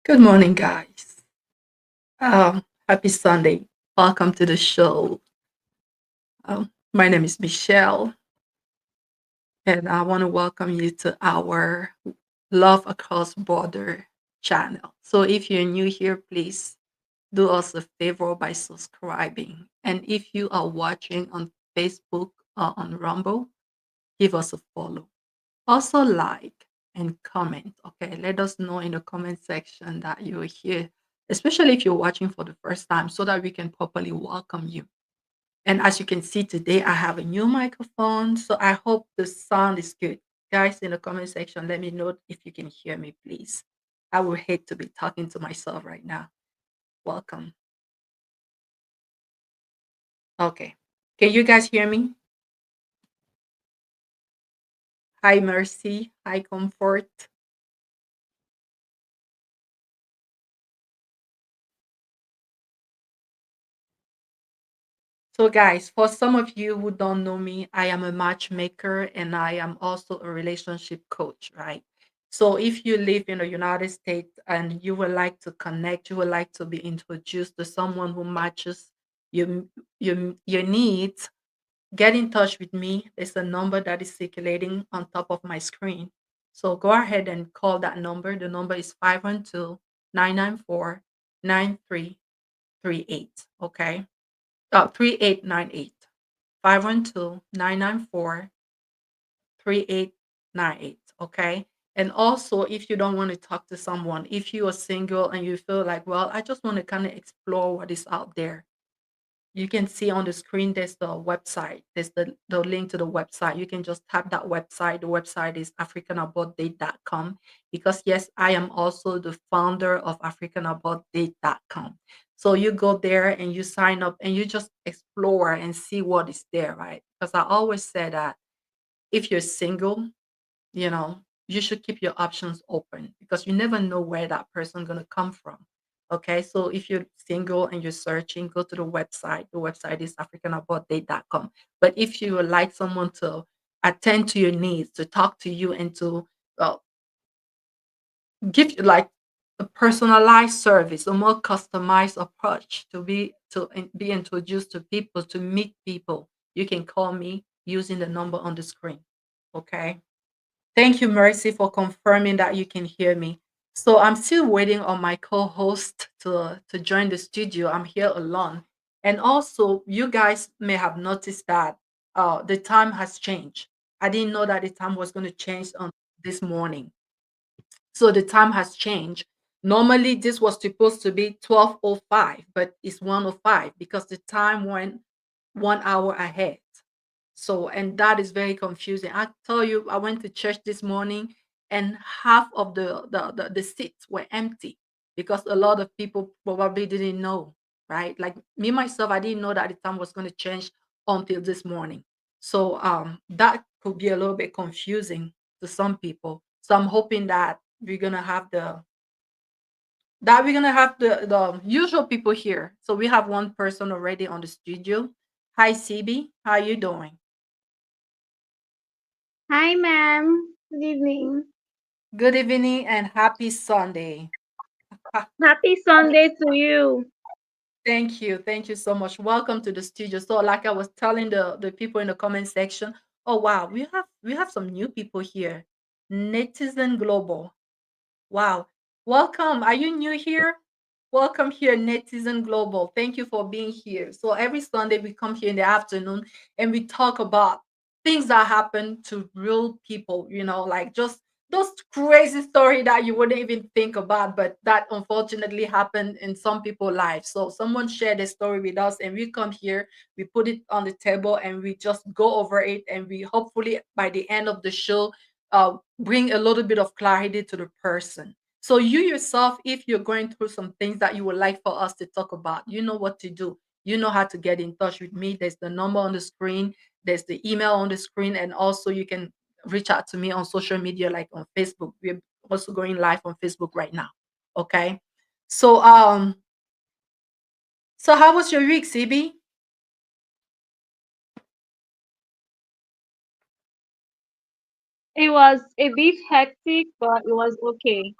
Good morning, guys. Happy Sunday. Welcome to the show. My name is Michelle, and I want to welcome you to our Love Across Border channel. So, if you're new here, please do us a favor by subscribing. And if you are watching on Facebook or on Rumble, give us a follow. Also, like and comment. Okay, let us know in the comment section that you're here, especially if you're watching for the first time, so that we can properly welcome you. And as you can see today, I have a new microphone, so I hope the sound is good. Guys, in the comment section, let me know if you can hear me, please. I would hate to be talking to myself right now. Welcome. Okay. Can you guys hear me? Hi, Mercy. Hi, Comfort. So, guys, for some of you who don't know me, I am a matchmaker and I am also a relationship coach, right? So, if you live in the United States and you would like to connect, you would like to be introduced to someone who matches your needs, get in touch with me. There's a number that is circulating on top of my screen. So, go ahead and call that number. The number is 512-994-9338. Okay. 3898 512-994-3898. Okay. And also, if you don't want to talk to someone, if you are single and you feel like, well, I just want to kind of explore what is out there, you can see on the screen there's the website. There's the link to the website. You can just tap that website. The website is africanaboutdate.com because yes, I am also the founder of africanaboutdate.com. So you go there and you sign up and you just explore and see what is there, right? Because I always say that if you're single, you know, you should keep your options open because you never know where that person going to come from. Okay, so if you're single and you're searching, go to the website. The website is africanaboutdate.com. But if you would like someone to attend to your needs, to talk to you, and to uh, give you like a personalized service, a more customized approach be introduced to people, to meet people, you can call me using the number on the screen. Okay. Thank you, Mercy, for confirming that you can hear me. So I'm still waiting on my co-host to join the studio. I'm here alone. And also, you guys may have noticed that the time has changed. I didn't know that the time was going to change on this morning. So the time has changed. Normally, this was supposed to be 12:05, but it's 1:05 because the time went 1 hour ahead. So, and that is very confusing. I tell you, I went to church this morning and half of the seats were empty because a lot of people probably didn't know, right? Like me, myself, I didn't know that the time was going to change until this morning. So that could be a little bit confusing to some people. So I'm hoping that we're gonna have the usual people here. So we have one person already on the studio. Hi, CB. How you doing? Hi, ma'am. Good evening. Good evening and happy Sunday. Ha- Happy Sunday to you. Thank you. Thank you so much. Welcome to the studio. So like I was telling the people in the comment section, oh wow, we have some new people here. Netizen Global. Wow. Welcome. Are you new here? Welcome here, Netizen Global. Thank you for being here. So every Sunday we come here in the afternoon and we talk about things that happen to real people, like just those crazy story that you wouldn't even think about, but that unfortunately happened in some people's lives. So someone shared a story with us and we come here, we put it on the table and we just go over it and we hopefully by the end of the show bring a little bit of clarity to the person. So you yourself, if you're going through some things that you would like for us to talk about, you know what to do. You know how to get in touch with me. There's the number on the screen, there's the email on the screen, and also you can reach out to me on social media like on Facebook. We're also going live on Facebook right now. Okay. So so how was your week, CB? It was a bit hectic, but it was okay.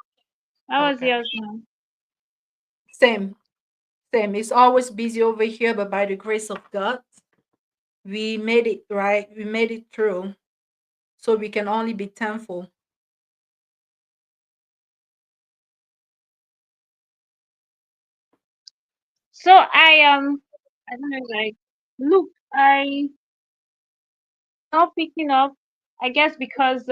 How was Okay. yours, ma'am? Same, same. It's always busy over here, but by the grace of God, we made it right. We made it through. So we can only be thankful. So I don't know, like, look, I not picking up. I guess because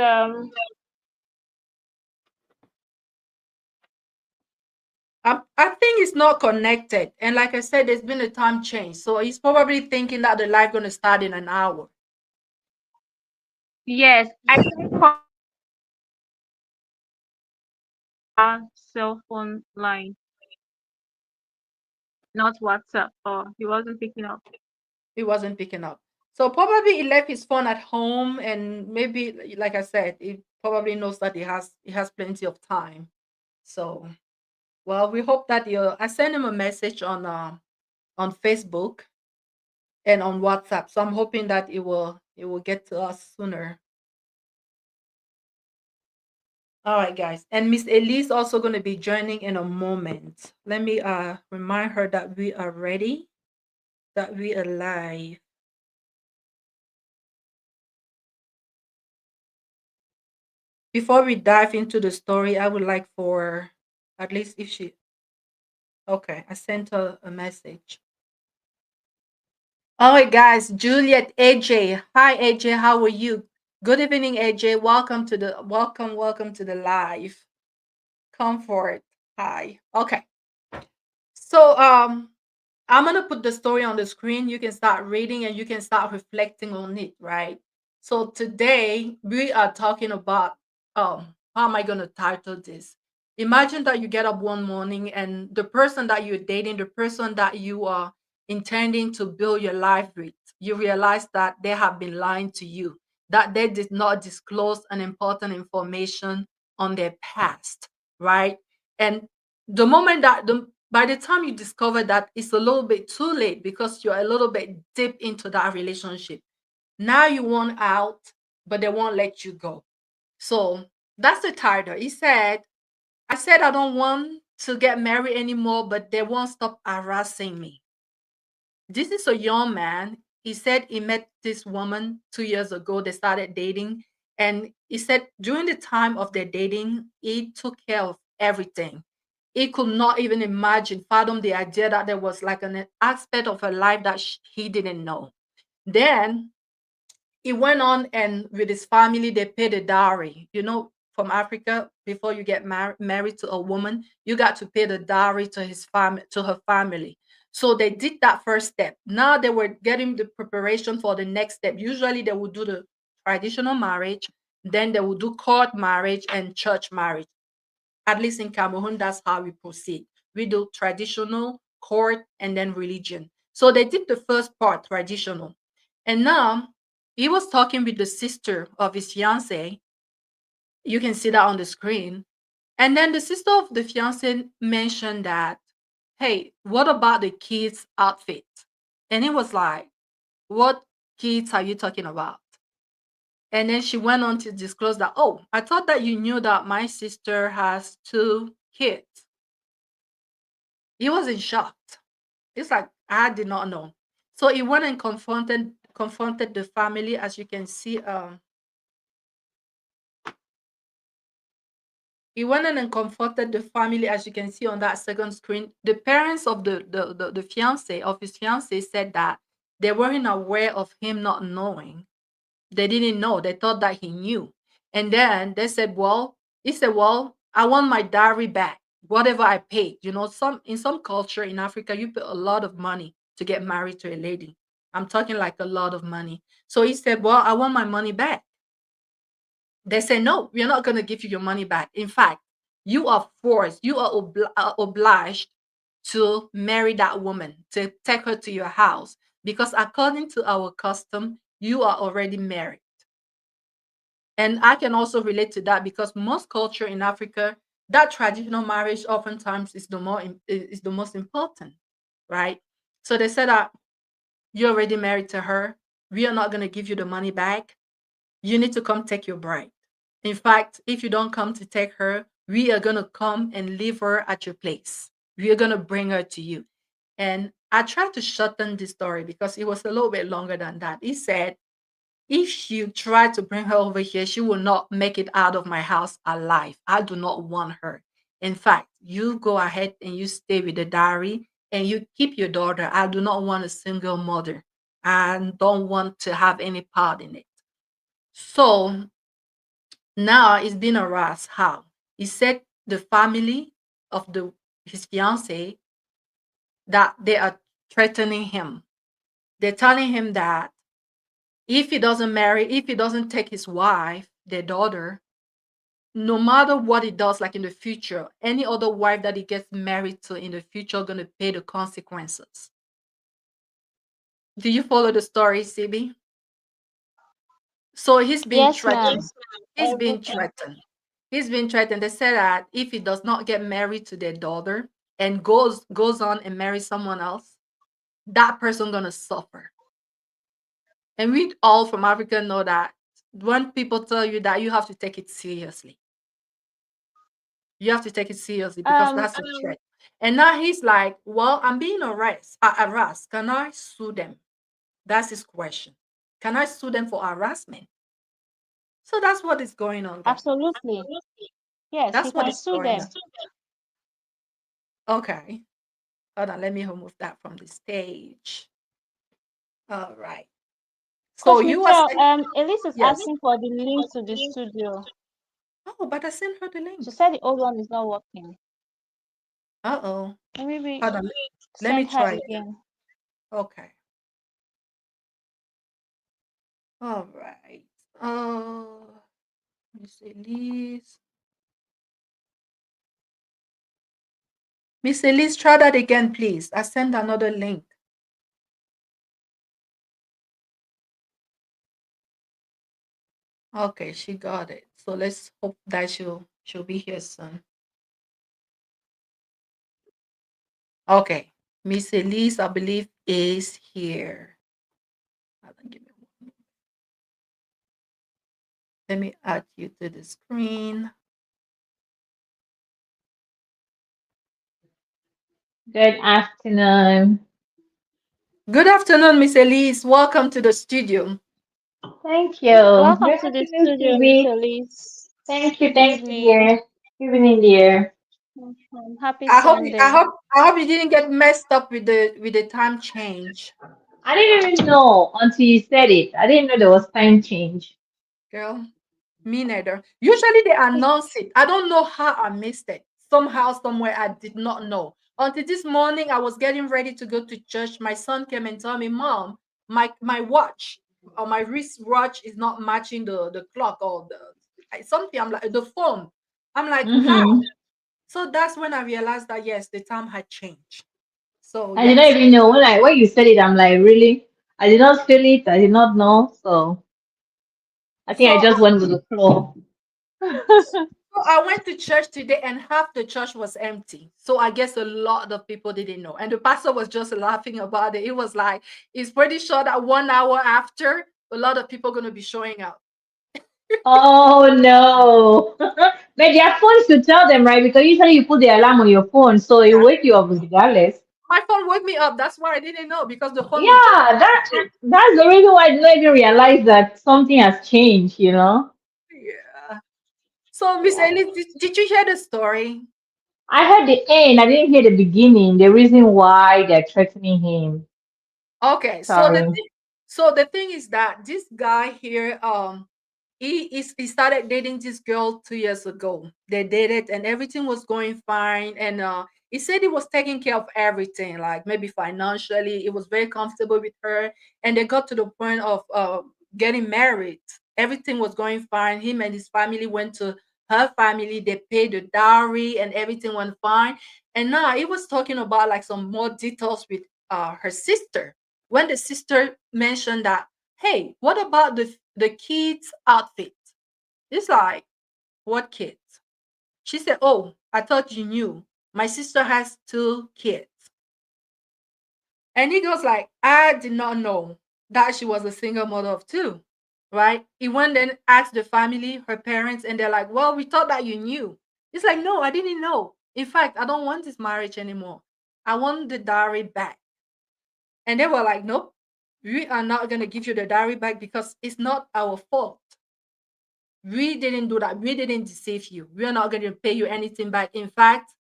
I think it's not connected. And like I said, there's been a time change. So he's probably thinking that the live gonna start in an hour. yes, I tried call our cell phone line, not WhatsApp, or he wasn't picking up. He wasn't picking up. So probably he left his phone at home, and maybe, like I said, he probably knows that he has plenty of time. So well, we hope that you. I sent him a message on Facebook and on WhatsApp. So I'm hoping that it will get to us sooner. All right, guys. And Miss Elise also going to be joining in a moment. Let me remind her that we are ready, that we are live. Before we dive into the story, I would like for at least if she okay, I sent her a message. All right, guys. Juliet, AJ. Hi, AJ. How are you? Good evening, AJ. Welcome to the live. Comfort. Hi. Okay. So I'm gonna put the story on the screen. You can start reading and you can start reflecting on it, right? So today we are talking about how am I gonna title this? Imagine that you get up one morning and the person that you're dating, the person that you are intending to build your life with, you realize that they have been lying to you, that they did not disclose an important information on their past, right? And the moment that the by the time you discover that, it's a little bit too late because you're a little bit deep into that relationship. Now you want out, but they won't let you go. So that's the title. He said, I said I don't want to get married anymore, but they won't stop harassing me. This is a young man. He said he met this woman 2 years ago. They started dating. And he said during the time of their dating, he took care of everything. He could not even imagine, fathom the idea that there was like an aspect of her life that he didn't know. Then he went on, and with his family they paid a dowry. From Africa, before you get married to a woman, you got to pay the dowry to her family. So they did that first step. Now they were getting the preparation for the next step. Usually they would do the traditional marriage, then they would do court marriage and church marriage. At least in Cameroon, that's how we proceed. We do traditional, court, and then religion. So they did the first part, traditional. And now he was talking with the sister of his fiance. You can see that on the screen. And then the sister of the fiance mentioned that, hey, what about the kids' outfit? And he was like, what kids are you talking about? And then she went on to disclose that, oh, I thought that you knew that my sister has two kids. He was in shock. It's like I did not know. So he went and confronted the family, as you can see. He went in and confronted the family, as you can see on that second screen. The parents of the fiance of his fiance said that they weren't aware of him not knowing. They didn't know. They thought that he knew. And then they said, well, he said, well, I want my dowry back, whatever I paid. Some culture in Africa, you pay a lot of money to get married to a lady. I'm talking like a lot of money. So he said, well, I want my money back. They say, no, we're not going to give you your money back. In fact, you are forced, you are obliged to marry that woman, to take her to your house, because according to our custom, you are already married. And I can also relate to that because most culture in Africa, that traditional marriage oftentimes is the most important, right? So they said that you're already married to her. We are not going to give you the money back. You need to come take your bride. In fact, if you don't come to take her, we are going to come and leave her at your place. We're gonna bring her to you. And I tried to shorten the story because it was a little bit longer than that. He said, if you try to bring her over here, she will not make it out of my house alive. I do not want her. In fact, you go ahead and you stay with the diary and you keep your daughter. I do not want a single mother. I don't want to have any part in it. So now it's been harassed. How? He said the family of the his fiance that they are threatening him. They're telling him that if he doesn't marry, if he doesn't take his wife, their daughter, no matter what he does, like in the future, any other wife that he gets married to in the future gonna pay the consequences. Do you follow the story, CB? So he's being Yes, ma'am. threatened. He's being Everything. threatened. He's being threatened. They said that if he does not get married to their daughter and goes on and marries someone else, that person gonna suffer. And we all from Africa know that when people tell you that, you have to take it seriously. You have to take it seriously because Um, that's a threat. And now he's like, well, I'm being harassed. Can I sue them? That's his question. Can I sue them for harassment? So that's what is going on there. absolutely. Yes, he That's what can is sue going them. on. Okay. Hold on. Let me remove that from the stage. All right. So Coach you were Michelle, saying, Elise is yes. asking for the link to the studio. Oh, but I sent her the She link. said the old one is not working. Uh-oh. So maybe Hold on. Let me send her try again. again. Okay. All right. Miss Elise. Miss Elise, try that again, please. I sent another link. Okay, she got it. So let's hope that she'll be here soon. Okay. Miss Elise, I believe, is here. Hold on, give me one moment. Let me add you to the screen. Good afternoon. Good afternoon, Miss Elise. Welcome to the studio. Thank you. Welcome Good to the afternoon, studio, Miss Phoebe. Elise. Good Thank you, evening. dear. Good evening, dear. Happy I hope I Sunday. hope I hope you didn't get messed up with the time change. I didn't even know until you said it. I didn't know there was time change. Girl, me neither. Usually they announce it. I don't know how I missed it. Somehow, somewhere, I did not know. Until this morning, I was getting ready to go to church. My son came and told me, Mom, my watch or my wristwatch is not matching the clock or something. I'm like, the phone. I'm like, how? Mm-hmm. So that's when I realized that yes, the time had changed. So I did not yes. even know when you said it. I'm like, really? I did not feel it. I did not know. So I think I So just went with the flow. So I went to church today and half the church was empty. So I guess a lot of people didn't know. And the pastor was just laughing about it. It was like, it's pretty sure that 1 hour after, a lot of people going to be showing up. Oh no. But their phones to tell them, right? Because usually you put the alarm on your phone, so it Yeah. wake you up regardless. My phone woke me up. That's why I didn't know because the phone will just Yeah, that's the reason why I didn't even realize that something has changed, you know? yeah. So Miss Yeah. Ellie, did you hear the story? I heard the end, I didn't hear the beginning, the reason why they're threatening him. Okay, Sorry. so the thing is that this guy here, he started dating this girl 2 years ago. They dated and everything was going fine. And he said he was taking care of everything, like maybe financially, he was very comfortable with her. And they got to the point of getting married. Everything was going fine. Him and his family went to her family, they paid the dowry and everything went fine. And now he was talking about like some more details with her sister when the sister mentioned that, hey, what about the kids' outfit? It's like, what kids? She said, oh, I thought you knew. My sister has 2 kids. And he goes like, I did not know that she was a single mother of two. Right? He went and asked the family, her parents, and they're like, well, we thought that you knew. It's like, no, I didn't know. In fact, I don't want this marriage anymore. I want the dowry back. And they were like, nope, we are not going to give you the dowry back because it's not our fault. We didn't do that. We didn't deceive you. We are not going to pay you anything back. In fact,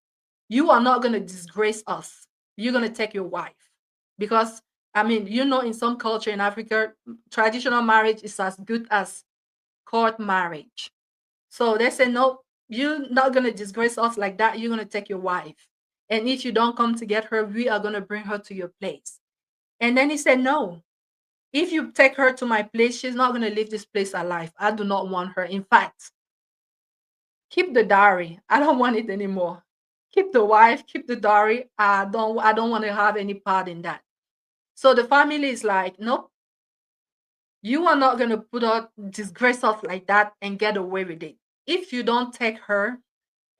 you are not going to disgrace us. You're going to take your wife. Because, I mean, in some culture in Africa, traditional marriage is as good as court marriage. So they say, no, you're not going to disgrace us like that. You're going to take your wife. And if you don't come to get her, we are going to bring her to your place. And then he said, no, if you take her to my place, she's not going to leave this place alive. I do not want her. In fact, keep the dowry. I don't want it anymore. Keep the wife, keep the dowry. I don't want to have any part in that. So the family is like, nope, you are not going to put her disgrace us like that and get away with it. If you don't take her,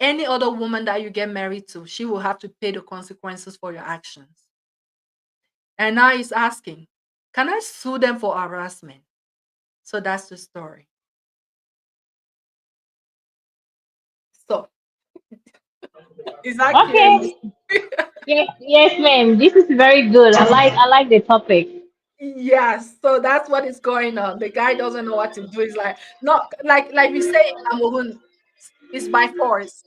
any other woman that you get married to, she will have to pay the consequences for your actions. And now he's asking, can I sue them for harassment? So that's the story. So is that clear? Okay. Yes, ma'am. This is very good. I like the topic. Yes, so that's what is going on. The guy doesn't know what to do. He's like, not like we say in Cameroon, it's by force.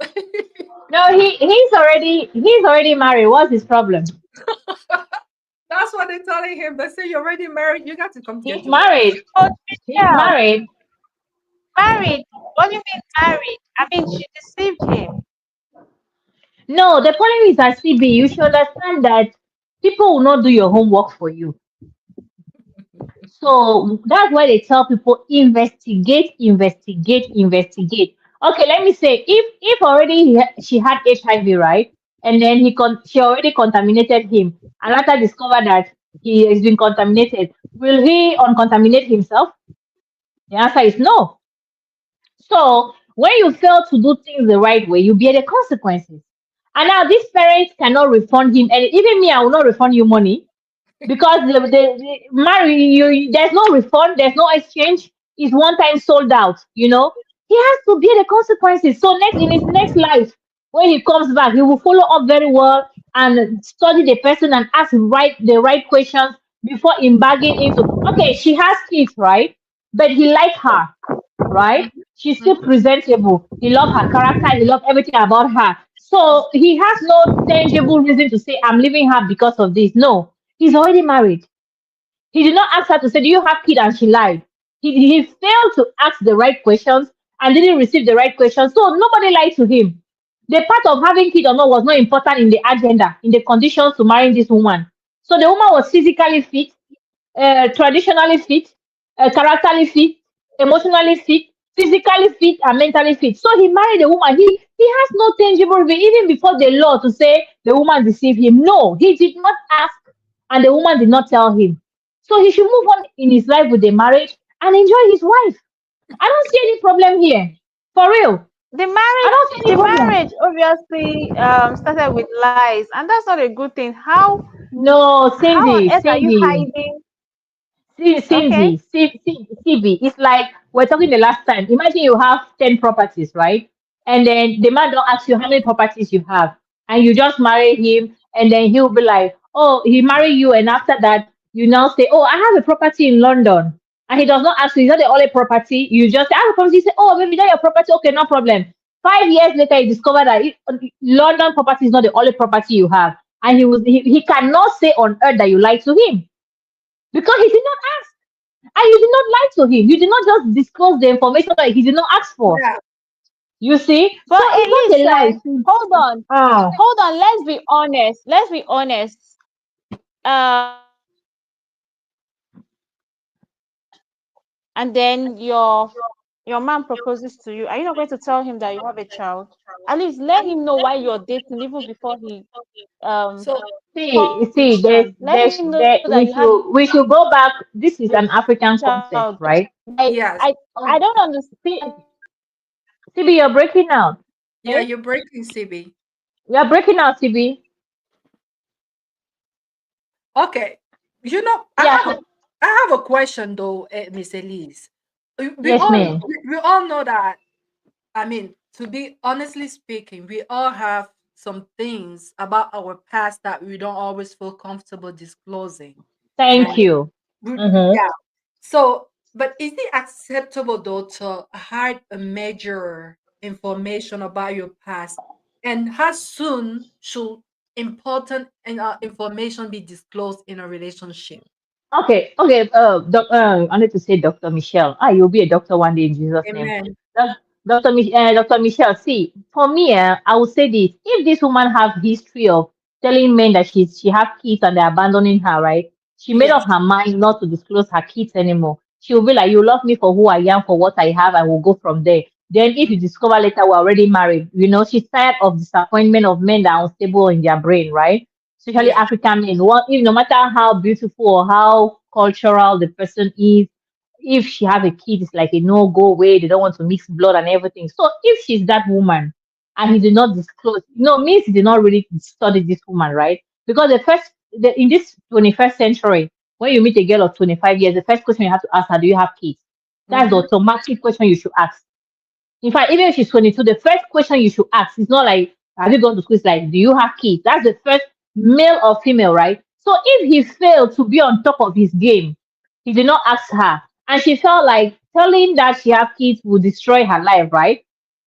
No, he's already married. What's his problem? That's what they're telling him. They say you're already married. You got to come to He's get your wife. married. Oh, He's Michelle, married. married. What do you mean married? I mean, she deceived him. No, the problem is that CB, you should understand that people will not do your homework for you. So that's why they tell people investigate, investigate, investigate. Okay, let me say if already she had HIV, right, and then she already contaminated him, and later discovered that he has been contaminated. Will he uncontaminate himself? The answer is no. So when you fail to do things the right way, you bear the consequences. And now these parents cannot refund him, and even me, I will not refund you money because the marry you. There's no refund, there's no exchange. It's one time sold out. He has to bear the consequences. So next in his next life, when he comes back, he will follow up very well and study the person and ask the right questions before embarking into. Okay, she has kids, right? But he like her, right? She's still Mhm. presentable. He love her character. He love everything about her. So he has no tangible reason to say, I'm leaving her because of this. No, he's already married. He did not ask her to say, do you have kids? And she lied. He failed to ask the right questions and didn't receive the right questions. So nobody lied to him. The part of having kids or not was not important in the agenda, in the conditions to marry this woman. So the woman was physically fit, traditionally fit, characterly fit, emotionally fit, physically fit, and mentally fit. So he married a woman. He has no tangible reason, even before the law, to say the woman deceived him. No, he did not ask, and the woman did not tell him. So he should move on in his life with the marriage and enjoy his wife. I don't see any problem here. For real. The I marriage, don't see any the problem. marriage obviously started with lies, and that's not a good thing. No, How on Cindy, earth are you Cindy. hiding? Okay. Cindy, CB, it's like we're talking the last time. Imagine you have 10 properties, right? And then the man don't ask you how many properties you have. And you just marry him, and then he'll be like, oh, he marry you. And after that, you now say, oh, I have a property in London. And he does not ask you, is that the only property? You just say, I have a property. You say, oh, maybe that's your property. Okay, no problem. 5 years later, you discover that London property is not the only property you have. And he cannot say on earth that you lied to him because he did not ask. And you did not lie to him. You did not just disclose the information that he did not ask for. Yeah. You see? But So it's not a lie. Elise, hold on, Ah, hold on. Let's be honest. Let's be honest. And then your man proposes to you. Are you not going to tell him that you have a child? At least let him know why you're dating, even before he um So see, position. Let him know that you have we should go back. This is an a African child. concept, right? yes. I don't See, understand. CB, you're breaking out. Yeah, you're breaking CB. You're breaking out, CB. Okay. I Yeah. have a question though, Miss Elise. We Yes, all ma'am. we all know that. I mean, to be honestly speaking, we all have some things about our past that we don't always feel comfortable disclosing, Thank right? you. Mm-hmm. Yeah. So, but is it acceptable though to hide a major information about your past? And how soon should important information be disclosed in a relationship? Okay, okay. I need to say Dr. Michelle. Ah, you'll be a doctor one day in Jesus' name. Amen. Dr. Michelle, see, for me, I will say this. If this woman have history of telling men that she have kids and they're abandoning her, right? She made up Yes. her mind not to disclose her kids anymore. She will be like, you love me for who I am, for what I have, and we'll go from there. Then if Mm, you discover later we're already married, she's tired of disappointment of men that are unstable in their brain, right? Especially yeah. African men. What if no matter how beautiful or how cultural the person is, if she have a kid, it's like a no go way. They don't want to mix blood and everything. So if she's that woman and he did not disclose, means he did not really study this woman, right? Because in this 21st century, when you meet a girl of 25 years, the first question you have to ask her, do you have kids? That's the Mm-hmm. automatic question you should ask. In fact, even if she's 22, the first question you should ask is not like, have you gone to school? It's like, do you have kids? That's the first, male or female, right? So if he failed to be on top of his game, he did not ask her, and she felt like telling that she have kids would destroy her life, right?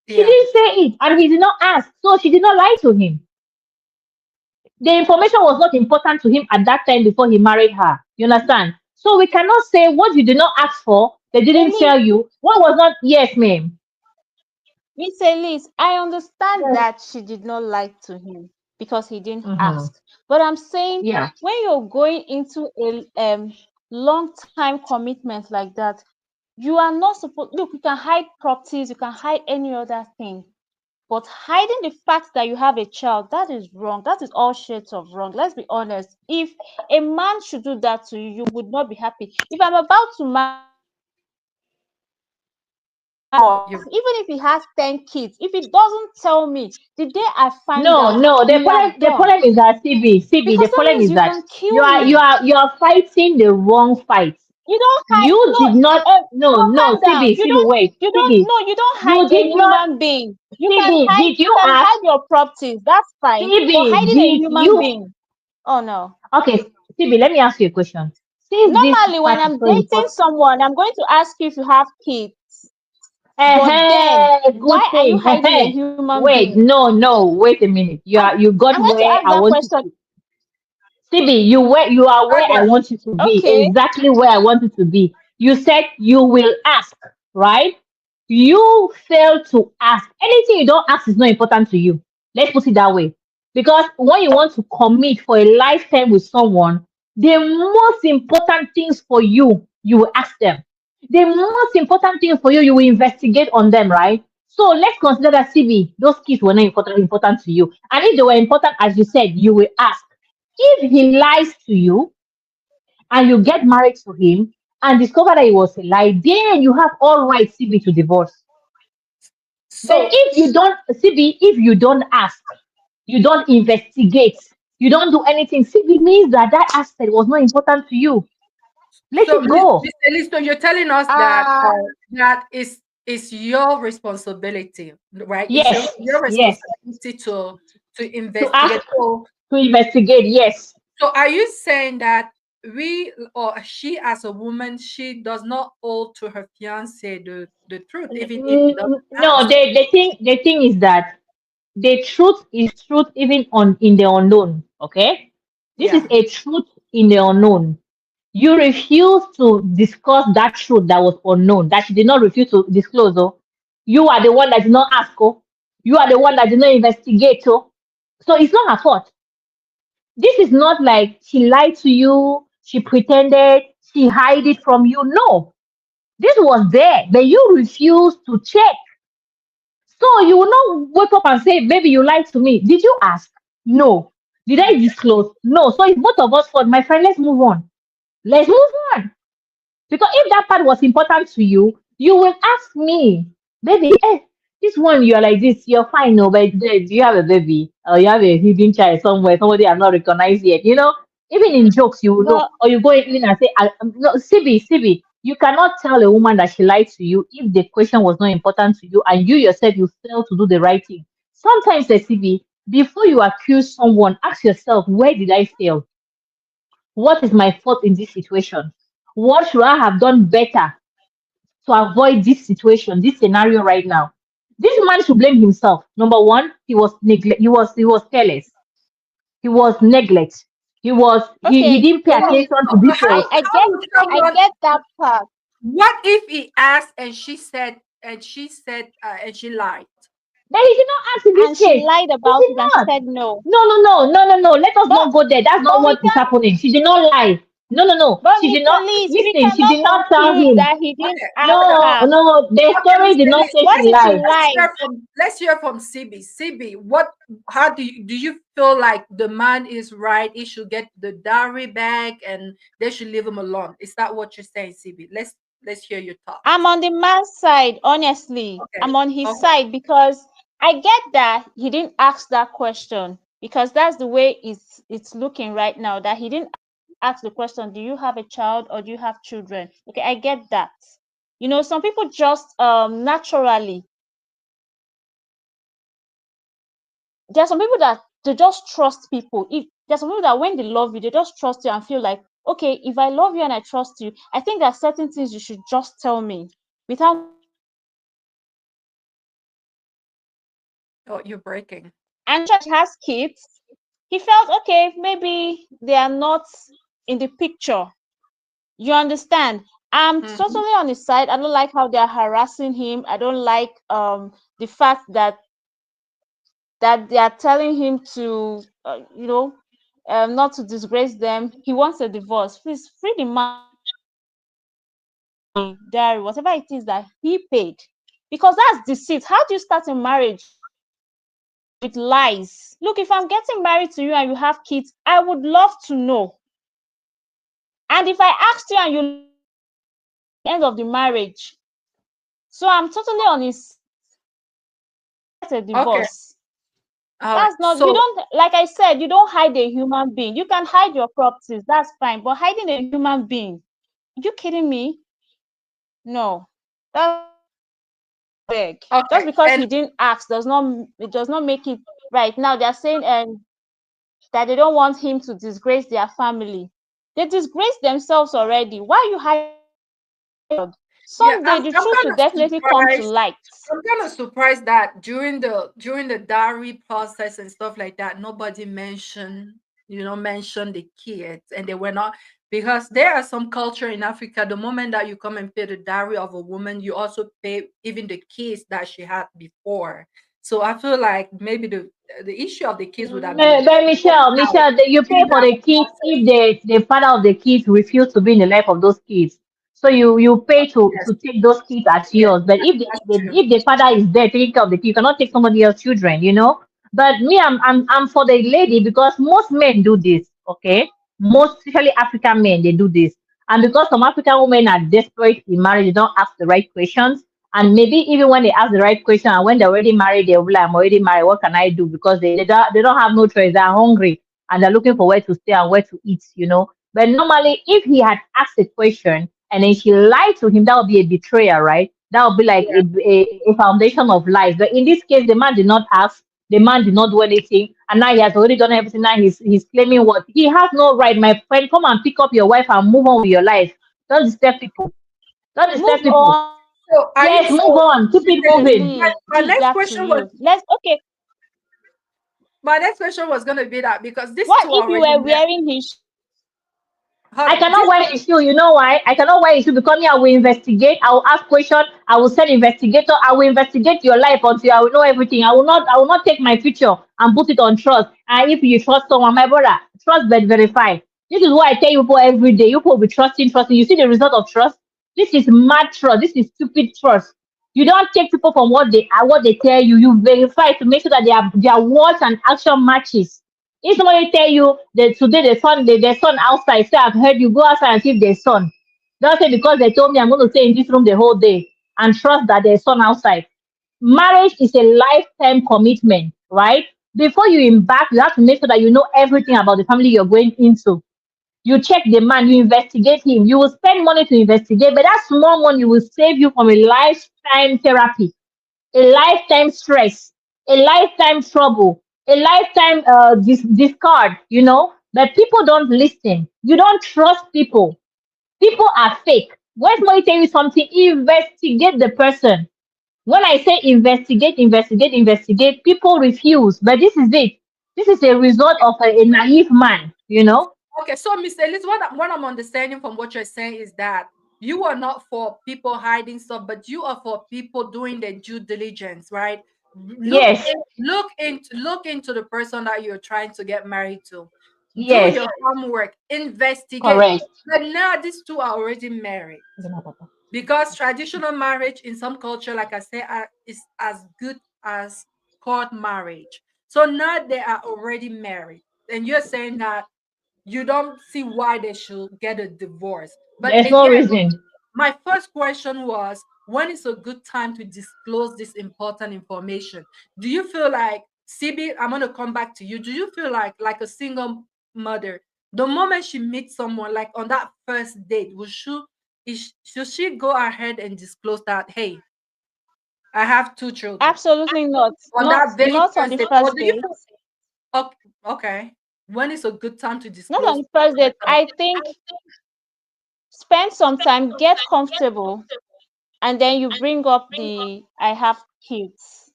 She Yeah. didn't say it, and he did not ask, so she did not lie to him. The information was not important to him at that time before he married her. You understand? So we cannot say what you did not ask for, they didn't Elise, tell you. What was not, yes, ma'am. Miss Elise, I understand Yes. that she did not lie to him because he didn't Mm-hmm. ask. But I'm saying Yeah. when you're going into a long time commitment like that, you are not supposed look, you can hide properties, you can hide any other thing. But hiding the fact that you have a child, that is wrong. That is all shades of wrong. Let's be honest. If a man should do that to you, you would not be happy. If I'm about to marry You even if he has 10 kids, if he doesn't tell me the day I find No, out, no. The we are problem, the done. problem is that CB. The Because that problem means is you that can kill me. you are fighting the wrong fight. You don't hide You no did not. No, no no. calm down. CB. Wait. You don't CB. no, you don't hide You a did not. human being. CB. Did You you can ask? hide your properties, that's fine. But CB. hiding a Did human you? being, oh no. Okay, CB. Let me ask you a question. Since this Normally when part is I'm so dating important. someone, I'm going to ask you if you have kids. But then Good why are you thing. hiding a human Wait. being? No, no. Wait a minute. I'm You got I'm going to where ask I that want you question. to. Phoebe, you are where I Ada, want you to be, Okay. exactly where I want you to be. You said you will ask, right? You fail to ask. Anything you don't ask is not important to you. Let's put it that way. Because when you want to commit for a lifetime with someone, the most important things for you, you will ask them. The most important thing for you, you will investigate on them, right? So let's consider that CB, those kids were not important to you. And if they were important, as you said, you will ask. If he lies to you and you get married to him and discover that it was a lie, then you have all right, CB, to divorce. But so if you don't, CB, if you don't ask, you don't investigate, you don't do anything, CB means that that aspect was not important to you. Let so it Miss go. Miss Elise, so you're telling us that Uh that is your responsibility, right? It's Yes, your yes. responsibility to To ask, investigate. So to investigate, yes. so are you saying that we or she as a woman, she does not owe to her fiance the truth, even if he doesn't No, ask? the thing is that the truth is truth even on in the unknown. Okay, this is Yeah. a truth in the unknown. You refuse to discuss that truth that was unknown, that she did not refuse to disclose. Oh, you are the one that did not ask. Oh, you are the one that did not investigate. Oh, so it's not her fault. This is not like she lied to you, she pretended, she hid it from you. No, this was there, but you refused to check. So you will not wake up and say, "Baby, you lied to me." Did you ask? No. Did I disclose? No. So it's both of us fault. My friend, let's move on. Let's move on. Because if that part was important to you, you will ask me, "Baby, this one you're like this, you're fine, no, but do you have a baby? Or you have a hidden child somewhere, somebody I'm not recognized yet, Even in jokes, you will know. but Or you go in and say, no, Sibi, you cannot tell a woman that she lied to you if the question was not important to you and you yourself, you fail to do the right thing. Sometimes, Sibi, Before you accuse someone, ask yourself, where did I fail? What is my fault in this situation? What should I have done better to avoid this situation, this scenario right now? This man should blame himself. Number one, he was neglect. He was careless. He was neglect. He Okay, didn't pay So, attention to how details. how would I someone? get that part. What if he asked and she lied? Then he did not ask in this And she case. lied He about did it and she not. said no. No, no, no, no, no, no. Let us But not go there. That's not but we what is can happening. She did not lie. No, no, no. but She Miss did not Elise, we listen. She cannot did not tell conclude him. that he didn't Okay, ask okay, No, her. no. The okay, story Miss did not Elise. say What she if she lied. lied? Let's hear from CB. CB, what? How do you feel like the man is right? He should get the dowry back, and they should leave him alone. Is that what you're saying, CB? Let's hear your I'm thoughts. on the man's side, honestly. Okay, I'm on his okay, side because I get that he didn't ask that question because that's the way it's looking right now, that he didn't ask the question, do you have a child or do you have children? Okay, I get that. Some people just naturally, there are some people that they just trust people. If there's some people that when they love you, they just trust you and feel like, okay, if I love you and I trust you, I think there are certain things you should just tell me without. oh, you're breaking. And she has kids. He felt okay, maybe they are not in the picture. You understand? I'm Hmm. totally on his side. I don't like how they are harassing him. I don't like the fact that they are telling him to not to disgrace them. He wants a divorce. Please free the man, diary, whatever it is that he paid. Because that's deceit. How do you start a marriage with lies? Look, if I'm getting married to you and you have kids, I would love to know. And if I asked you and you end of the marriage, so I'm totally on his get a Okay, divorce. all right. That's not, you So, don't, like I said, you don't hide a human being. You can hide your properties, that's fine, but hiding a human being, are you kidding me? No, that's big. Just okay, because and he didn't ask it does not make it right. Now they're saying that they don't want him to disgrace their family. They disgrace themselves already. Why are you hiding? yeah, Someday the I'm truth kind will of definitely come to surprised. light. I'm kind of surprised that during the dowry process and stuff like that, nobody mentioned the kids, and they were not, because there are some culture in Africa. The moment that you come and pay the dowry of a woman, you also pay even the kids that she had before. So I feel like maybe the issue of the kids would have been But worked Michelle, out you pay during for that the whole kids if process. the father of the kids refuse to be in the life of those kids. So you pay Yes, to take those kids as yes, yours. But if that's true. if the father is there taking care of the kids, you cannot take somebody else's children. But me, I'm for the lady because most men do this. Okay, most especially African men they do this, and because some African women are desperate in marriage, they don't ask the right questions. And maybe even when they ask the right question and when they're already married, they'll be like, I'm already married, what can I do? Because they don't have no choice, they're hungry and they're looking for where to stay and where to eat. But normally if he had asked a question and then she lied to him, that would be a betrayal, right? That would be like Yeah, a foundation of lies. But in this case, the man did not ask, the man did not do anything, and now he has already done everything. Now he's claiming what he has no right. My friend, come and pick up your wife and move on with your life. Don't disturb people. Don't disturb Move people. on. so are you Yes, so move on. Keep it moving. my, Elise, my leave next that to question was you. Let's okay. my next question was going to be that, because these What two if you already were met. wearing his Hold I on, cannot this wear a shoe. You know why? I cannot wear a shoe because me, I will investigate. I will ask questions. I will send investigator. I will investigate your life until I will know everything. I will not take my future and put it on trust. And if you trust someone, my brother, trust but verify. This is what I tell you people every day. You people be trusting. You see the result of trust? This is mad trust. This is stupid trust. You don't take people from what they tell you. You verify to make sure that their words and action matches. If somebody tell you that today the sun outside, say I've heard you go outside and see if there's sun. Don't say because they told me I'm going to stay in this room the whole day and trust that there's sun outside. Marriage is a lifetime commitment, right? Before you embark, you have to make sure that you know everything about the family you're going into. You check the man, you investigate him. You will spend money to investigate, but that small money will save you from a lifetime therapy, a lifetime stress, a lifetime trouble, a lifetime discard, you know, but people don't listen. You don't trust people. People are fake. When somebody tell you something, investigate the person. When I say investigate, investigate, investigate, people refuse. But this is it. This is a result of a naive man, you know? Okay, so Miss Elise, what I'm understanding from what you're saying is that you are not for people hiding stuff, but you are for people doing their due diligence, right? Yes, Look into the person that you're trying to get married to. Do yes, your homework, investigate. correct. But now these two are already married because traditional marriage in some culture, like I say, is as good as court marriage. So now they are already married, and you're saying that you don't see why they should get a divorce. But There's no again, reason. my first question was, when is a good time to disclose this important information? Do you feel like, CB, I'm going to come back to you. Do you feel like a single mother, the moment she meets someone, like on that first date, should she go ahead and disclose that, hey, I have two children, Absolutely not. on Not that very not on first the date? Or first do you date. feel, okay, okay, when is a good time to Not on disclose the first that date. kind of I think spend some time, get comfortable, and then you bring up the I have kids.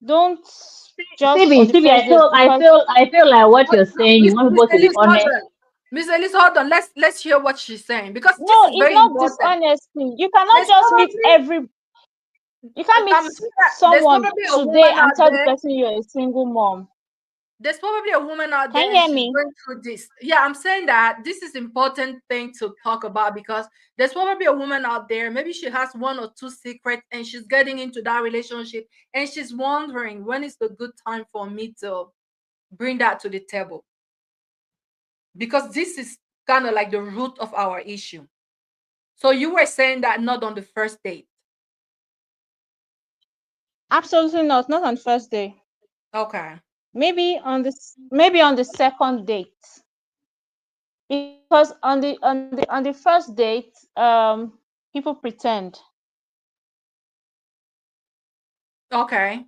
Don't just on the CB, first date because I feel like what But you're saying, you Miss want Miss people to be Elise, hold honest. on. Miss Elise, hold on. Let's hear what she's saying because this no, is it's very not important. dishonesty. You cannot There's just meet probably every you can't meet I'm saying that there's someone probably a today woman and out tell the there. person you're a single mom. There's probably a woman out Can there you and hear she's me? going through this. Yeah, I'm saying that this is important thing to talk about because there's probably a woman out there. Maybe she has one or two secrets and she's getting into that relationship and she's wondering when is the good time for me to bring that to the table, because this is kind of like the root of our issue. So you were saying that not on the first date. Absolutely not. Not on first day. Okay. Maybe on the second date. Because on the first date, people pretend. Okay.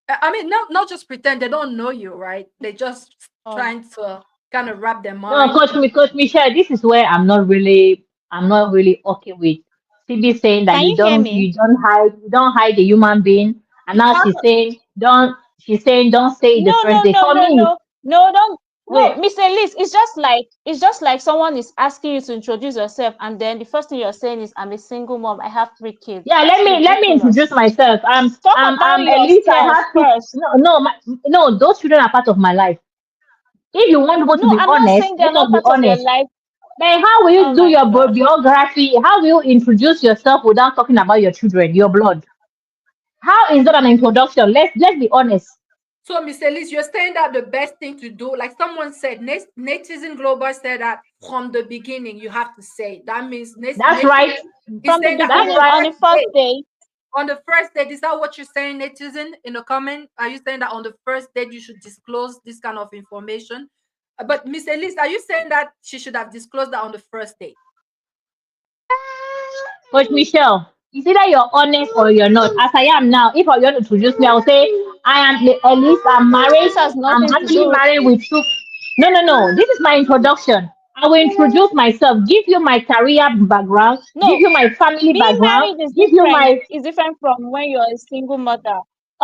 I mean, not just pretend they don't know you, right? They just Oh, trying to kind of wrap their No, mind. Coach Michelle, this is where I'm not really okay with CB saying that can you hear me? you don't hide the human being, and You now can't. she's saying don't say it the No, first no, day. no, For no, me, no, no. Don't wait, no, Mr. Elise. It's just like someone is asking you to introduce yourself, and then the first thing you're saying is, "I'm a single mom. I have 3 kids." yeah, That's let me introduce ridiculous. myself. Talk about At least I yourself have two. first. No, those children are part of my life. If you want people to No, be I'm not honest, saying they're let us not be part of your honest. life. Then how will Oh you do my your God. biography? How will you introduce yourself without talking about your children, your blood? How is that an introduction? Let's be honest. So, Miss Elise, you're saying that the best thing to do, like someone said, Netizen Global said that from the beginning you have to say. That means That's right. Netizen is From the saying that That's beginning, right. on the first day, on the first date, is that what you're saying, Netizen, in the comment? Are you saying that on the first date you should disclose this kind of information? But Miss Elise, are you saying that she should have disclosed that on the first date? Coach Michelle, it's either you're honest or you're not. As I am now, if I want to introduce me, I'll say I am at least I'm married. this has I'm nothing to actually do with married it. with two. No, no, no. This is my introduction. I will introduce myself, give you my career background, give No, you my family being background, married is give you different. my Is different from when you're a single mother.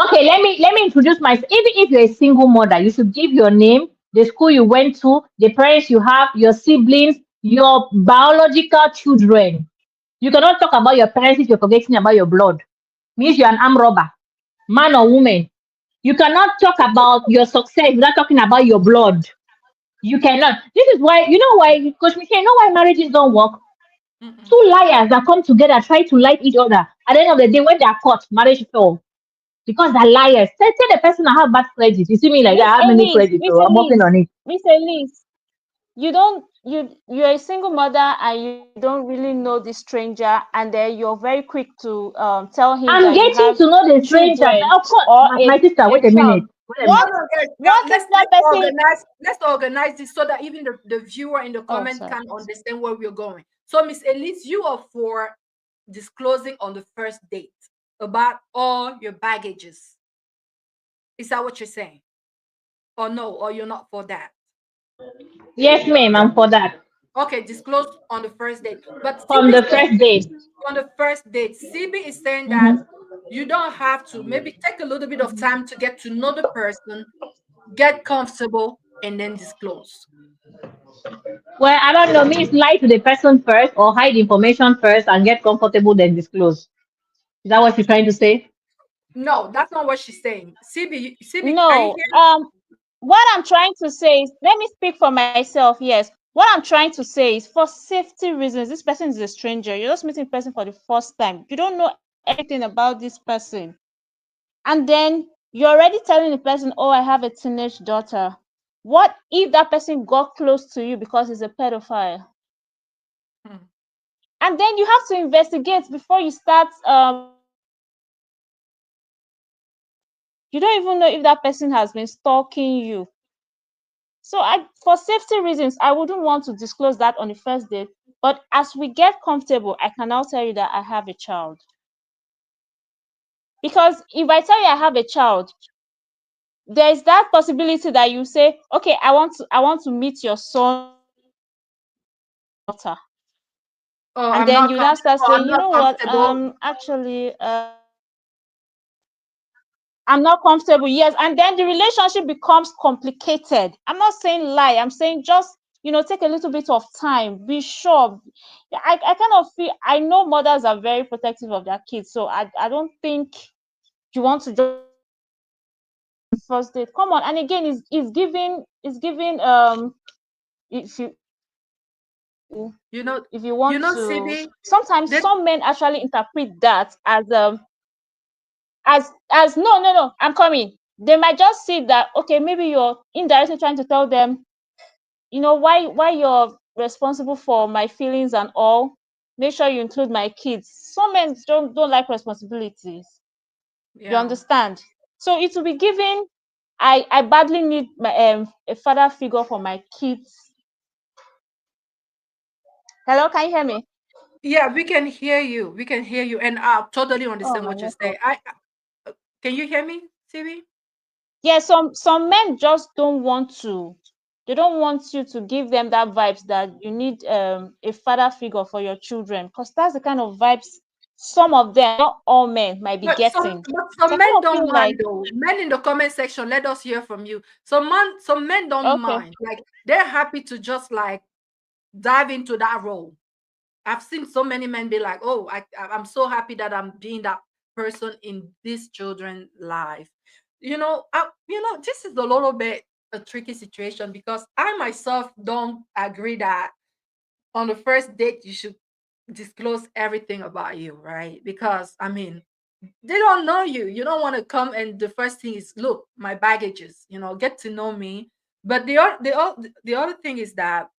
okay, let me introduce myself. Even if you're a single mother, you should give your name, the school you went to, the parents you have, your siblings, your biological children. You cannot talk about your parents if you're forgetting about your blood. Means you're an armed robber, man or woman. You cannot talk about your success without talking about your blood. You cannot. This is why, you know why, Coach Michelle, you know why marriages don't work? Mm-mm. Two liars that come together try to lie each other. At the end of the day, when they are caught, marriage fails because they're liars. Tell the person I have bad credit. You see me like that, I have many credit, Miss so I'm working Elise, on it. Miss Elise, you're a single mother and you don't really know the stranger, and then you're very quick to tell him I'm that you getting have to know the stranger. children Of course, or my sister, a wait a minute. child. Wait a minute. What Hold on, guys. what if that person Let's organize this so that even the viewer in the oh comment sorry. can understand where we're going. So, Miss Elise, you are for disclosing on the first date about all your baggages. Is that what you're saying? or no, or you're not for that? Yes, ma'am, I'm for that. Okay, disclose on the first date. But From CB the said first date. on the first date, CB is saying that Mhm. you don't have to. Maybe take a little bit of time to get to know the person, get comfortable, and then disclose. Well, I don't know. Means lie to the person first or hide information first and get comfortable, then disclose. Is that what you're trying to say? No, that's not what she's saying. CB, are you No, here? what I'm trying to say is, let me speak for myself. Yes, what I'm trying to say is, for safety reasons, this person is a stranger. You're just meeting the person for the first time. You don't know anything about this person, and then you're already telling the person, "Oh, I have a teenage daughter." What if that person got close to you because he's a pedophile? Hmm. And then you have to investigate before you start. You don't even know if that person has been stalking you. So for safety reasons, I wouldn't want to disclose that on the first date. But as we get comfortable, I can now tell you that I have a child. Because if I tell you I have a child, there is that possibility that you say, okay, I want to meet your son daughter. Oh, And I'm then not you now start comfortable. saying, I'm you not know what, comfortable. actually, I'm not comfortable. Yes. And then the relationship becomes complicated. I'm not saying lie. I'm saying just, take a little bit of time. Be sure. Yeah, I kind of feel, I know mothers are very protective of their kids. So I don't think you want to just first date. Come on. And again, it's giving, if you, You know, if you want to, CB. sometimes That some men actually interpret that as no, I'm coming. They might just see that, okay, maybe you're indirectly trying to tell them, why you're responsible for my feelings and all. Make sure you include my kids. Some men don't like responsibilities. You yeah. understand? So it will be given. I badly need a father figure for my kids. Hello, can you hear me? Yeah, we can hear you. We can hear you, and I totally Oh, understand my what you're network. saying. Can you hear me, CB? Yeah, some men just don't want to. They don't want you to give them that vibes that you need a father figure for your children, because that's the kind of vibes some of them, not all men, might be getting. But So some I kind men of don't feel like, mind though. Men in the comment section, let us hear from you. Some men don't okay, mind. Like they're happy to just like dive into that role. I've seen so many men be like, "Oh, I'm so happy that I'm being that person in this children's life." This is a little bit a tricky situation because I myself don't agree that on the first date you should disclose everything about you, right? Because I mean, they don't know you. You don't want to come and the first thing is, look, my baggages. Get to know me. But the other thing is that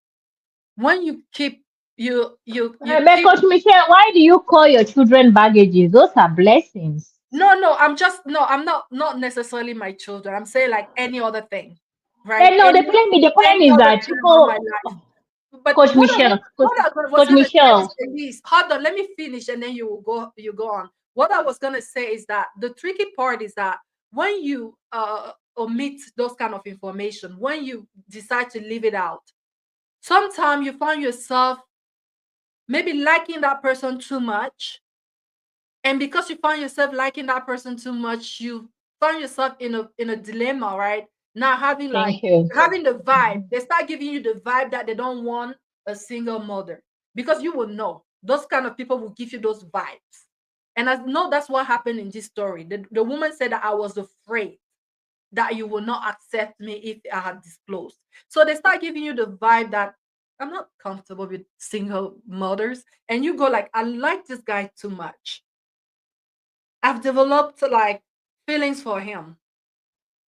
when you keep you But keep Coach Michelle, why do you call your children baggages? Those are blessings. no, I'm not necessarily my children. I'm saying like any other thing, right? Then no, the point Any is other that thing about my people, life. But Coach Michelle, what I was Coach gonna say is, Michelle. Elise, hold on, let me finish and then you go on. What I was gonna say is that the tricky part is that when you omit those kind of information, when you decide to leave it out, sometimes you find yourself maybe liking that person too much. And because you find yourself liking that person too much, you find yourself in a dilemma, right? Now Thank you. having the vibe, they start giving you the vibe that they don't want a single mother because you will know those kind of people will give you those vibes. And I know that's what happened in this story. The woman said that I was afraid that you will not accept me if I had disclosed. So they start giving you the vibe that I'm not comfortable with single mothers. And you go like, I like this guy too much. I've developed like feelings for him.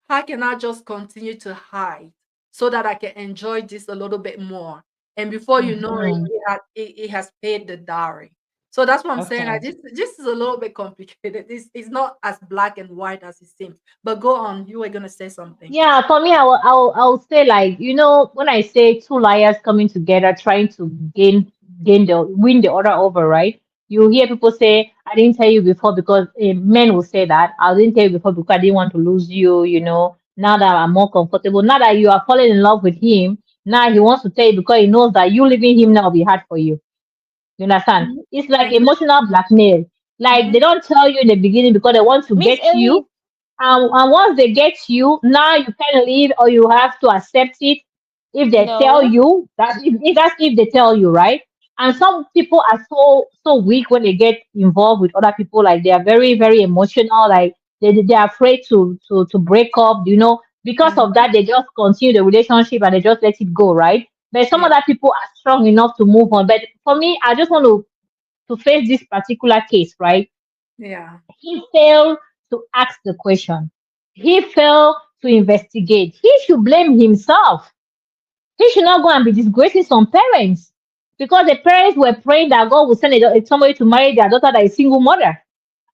How can I just continue to hide so that I can enjoy this a little bit more? And before you know it, Mhm. it has paid the dowry. So that's what I'm saying. Okay. This is a little bit complicated. It's not as black and white as it seems. But go on. You were gonna say something. Yeah, for me, I will say, like, when I say two liars coming together trying to win the other over, right? You hear people say, "I didn't tell you before," because men will say that, "I didn't tell you before because I didn't want to lose you," Now that I'm more comfortable, now that you are falling in love with him, now he wants to tell you because he knows that you leaving him now will be hard for you. You understand? Mhm. It's like Exactly. emotional blackmail. Like they Mhm. don't tell you in the beginning because they want to Miss get Ellie, you. And once they get you, now you can leave or you have to accept it if they tell no. you. That's if they tell you, right? And some people are so weak when they get involved with other people. Like they are very emotional. Like they're afraid to break up. Because of Mhm. that, they just continue the relationship and they just let it go, right? But some Yeah. other people are strong enough to move on. But for me, I just want to face this particular case, right? Yeah. He failed to ask the question. He failed to investigate. He should blame himself. He should not go and be disgracing some parents because the parents were praying that God would send somebody to marry their daughter that is single mother.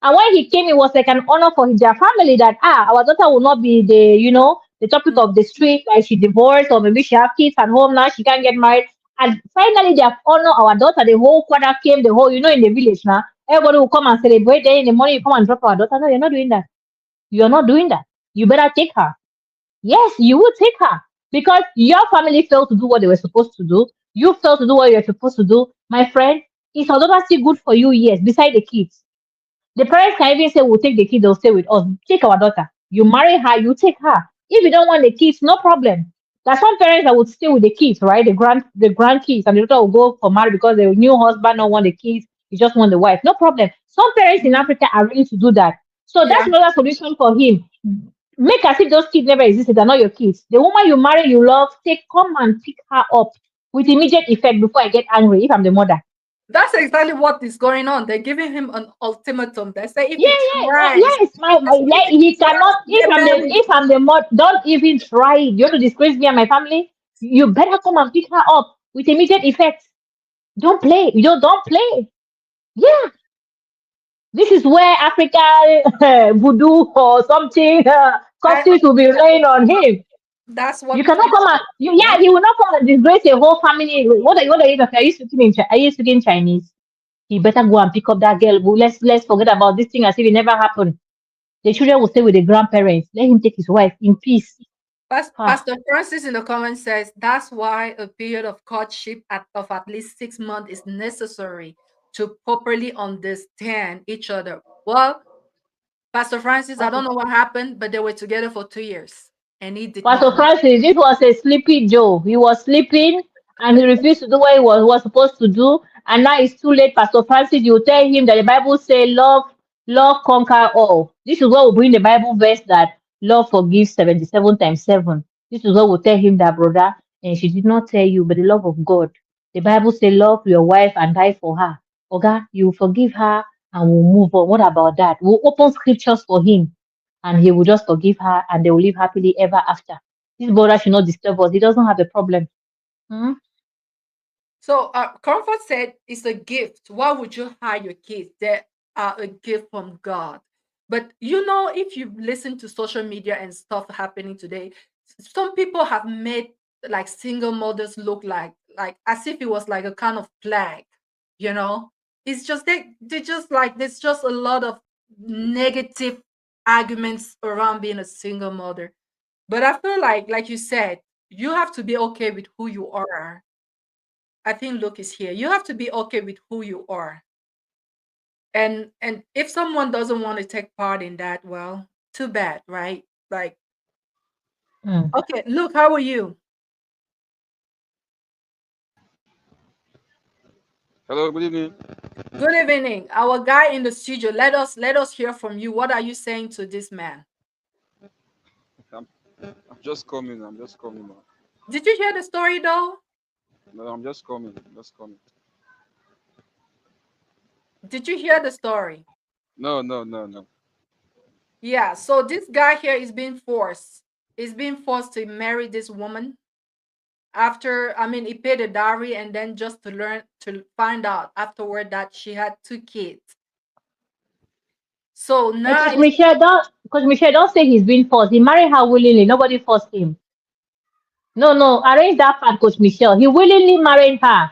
And when he came, it was like an honor for their family that our daughter will not be the topic Mm. of the street, like she divorced or maybe she have kids at home now, she can't get married. And finally they have honored our daughter. The whole quarter came, the whole in the village now. Everybody will come and celebrate. Then in the morning you come and drop our daughter. No, you're not doing that. You're not doing that. You better take her. Yes, you will take her because your family failed to do what they were supposed to do. You failed to do what you're supposed to do. My friend, is our daughter still good for you? Yes, beside the kids. The parents can even say, we'll take the kids, they'll stay with us. Take our daughter. You marry her, you take her. If you don't want the kids, no problem. There's some parents that would stay with the kids, right? The grandkids, and the daughter will go for marriage because the new husband don't want the kids, he just want the wife. No problem. Some parents in Mhm. Africa are ready to do that. So that's Yeah. another solution for him. Make as if those kids never existed, they're not your kids. The woman you marry, you love, come and pick her up with immediate effect before I get angry if I'm the mother. That's exactly what is going on. They're giving him an ultimatum. They say if Yeah, he tries, yes. if Like he he tries cannot. to get married, If I'm the mod, don't even try it. You want to disgrace me and my family? You better come and pick her up with immediate effect. Don't play. You don't play. Yeah, this is where Africa voodoo or something I curses will be laying on him. that's You what cannot come and yeah. he will not come and disgrace a whole family. What are you talking? Are you speaking are you speaking Chinese? He better go and pick up that girl. Let's forget about this thing as if it never happened. The children will stay with the grandparents. Let him take his wife in peace. Ah, Pastor Francis in the comments says that's why a period of courtship of at least 6 months is necessary to properly understand each other. Well, Pastor Francis, I Pastor, don't know what happened, but they were together for 2 years and he did not Pastor know. Francis, this was a sleepy Joe. He was sleeping and he refused to do what he was supposed to do. And now it's too late, Pastor Francis. You tell him that the Bible say love conquer all. This is what will bring the Bible verse that love forgives 77 times 7. This is what will tell him that, brother. And she did not tell you, but the love of God. The Bible say love your wife and die for her. Okay, you forgive her and we'll move on. What about that? We'll open scriptures for him and he will just forgive her and they will live happily ever after. This brother should not disturb us. He doesn't have a problem. Hmm? So Comfort said it's a gift. Why would you hide your kids? They are a gift from God. But if you listen to social media and stuff happening today, some people have made like single mothers look like as if it was like a kind of plague, you know? It's just they just like there's just a lot of negative arguments around being a single mother. But I feel like you said, you have to be okay with who you are. I think Luke is here. You have to be okay with who you are. And if someone doesn't want to take part in that, well, too bad, right? Like, Hmm. okay, Luke, how are you? Hello, good evening. Good evening. Our guy in the studio. Let us hear from you. What are you saying to this man? I'm, I'm just coming. I'm just coming. Man. Did you hear the story though? No, I'm just coming. Just coming. Did you hear the story? No, no, no, no. Yeah, so this guy here is being forced. He's being forced to marry this woman after, I mean, he paid a dowry and then just to find out afterward that she had 2 kids. So now Coach Michelle, don't say he's been forced. He married her willingly. Nobody forced him. No, no, arrange that part, Coach Michelle. He willingly married her.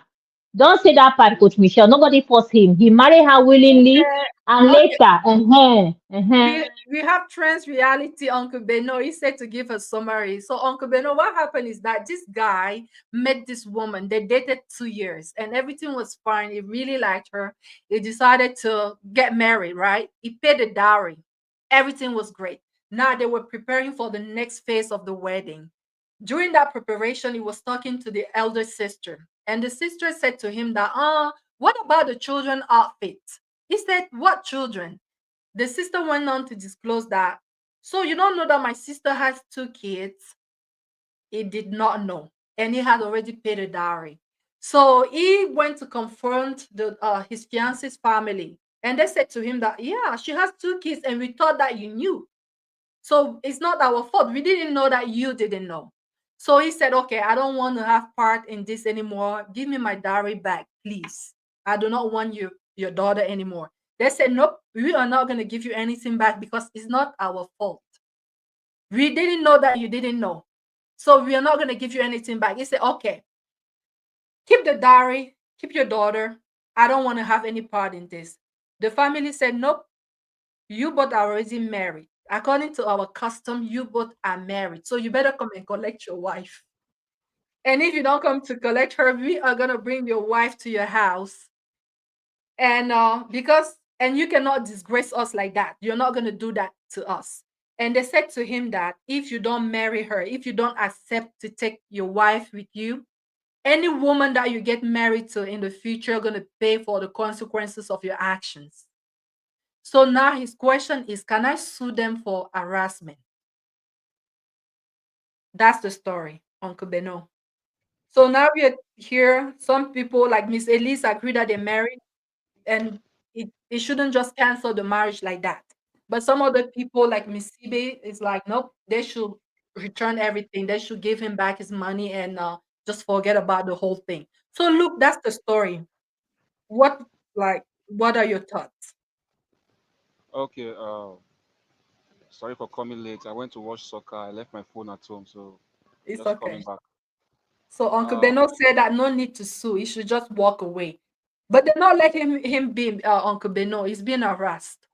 Don't say that part, Coach Michelle. Nobody forced him. He married her willingly, okay, and okay. later, uh-huh, uh-huh. We we have trans reality. Uncle Beno, he said to give a summary. So Uncle Beno, what happened is that this guy met this woman. They dated 2 years and everything was fine. He really liked her. He decided to get married, right? He paid the dowry. Everything was great. Now they were preparing for the next phase of the wedding. During that preparation, he was talking to the elder sister, and the sister said to him that, what about the children outfit? He said, what children? The sister went on to disclose that, so you don't know that my sister has 2 kids? He did not know, and he had already paid a dowry. So he went to confront his fiance's family, and they said to him that, yeah, she has 2 kids, and we thought that you knew. So it's not our fault. We didn't know that you didn't know. So he said, okay, I don't want to have part in this anymore. Give me my dowry back, please. I do not want your daughter anymore. They said, nope, we are not going to give you anything back because it's not our fault. We didn't know that you didn't know. So we are not going to give you anything back. He said, okay, keep the dowry, keep your daughter. I don't want to have any part in this. The family said, nope, you both are already married. According to our custom, you both are married. So you better come and collect your wife. And if you don't come to collect her, we are gonna bring your wife to your house. And you cannot disgrace us like that. You're not gonna do that to us. And they said to him that if you don't marry her, if you don't accept to take your wife with you, any woman that you get married to in the future are gonna pay for the consequences of your actions. So now his question is, can I sue them for harassment? That's the story, Uncle Beno. So now we are here. Some people like Miss Elise agree that they're married and it shouldn't just cancel the marriage like that. But some other people like Miss Sibe is like, nope, they should return everything. They should give him back his money and just forget about the whole thing. So look, that's the story. What what are your thoughts? Okay. Sorry for coming late. I went to watch soccer. I left my phone at home, so It's just coming okay. back. So Uncle Uh, Beno said that no need to sue. He should just walk away. But they're not letting him be Uncle Beno. He's being harassed.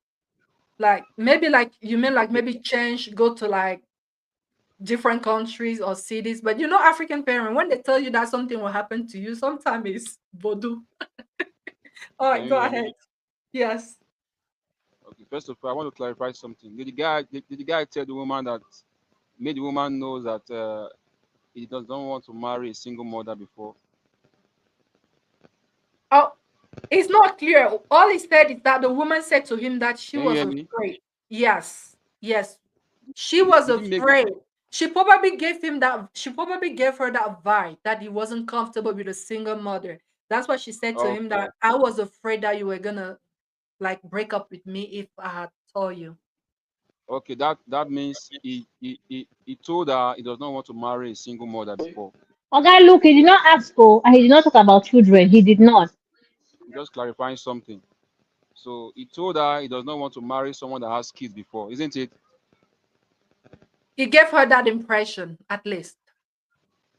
Like maybe like you mean like okay. maybe change, go to like different countries or cities. But you know, African parent, when they tell you that something will happen to you, sometimes it's voodoo. All Can right, you go hear ahead. me? Yes. Okay. First of all, I want to clarify something. Did the guy tell the woman that made the woman know that he doesn't want to marry a single mother before? Oh, it's not clear. All he said is that the woman said to him that she Can you was hear me? afraid. Yes. Yes. She was Did he make? afraid. She probably gave her that vibe that he wasn't comfortable with a single mother. That's why she said to him Okay. that I was afraid that you were gonna like break up with me if I had told you. Okay. That means he told her he does not want to marry a single mother before. Okay, look, he did not ask, oh, and he did not talk about children. He did not. I'm just clarifying something. So he told her he does not want to marry someone that has kids before, isn't it? He gave her that impression, at least.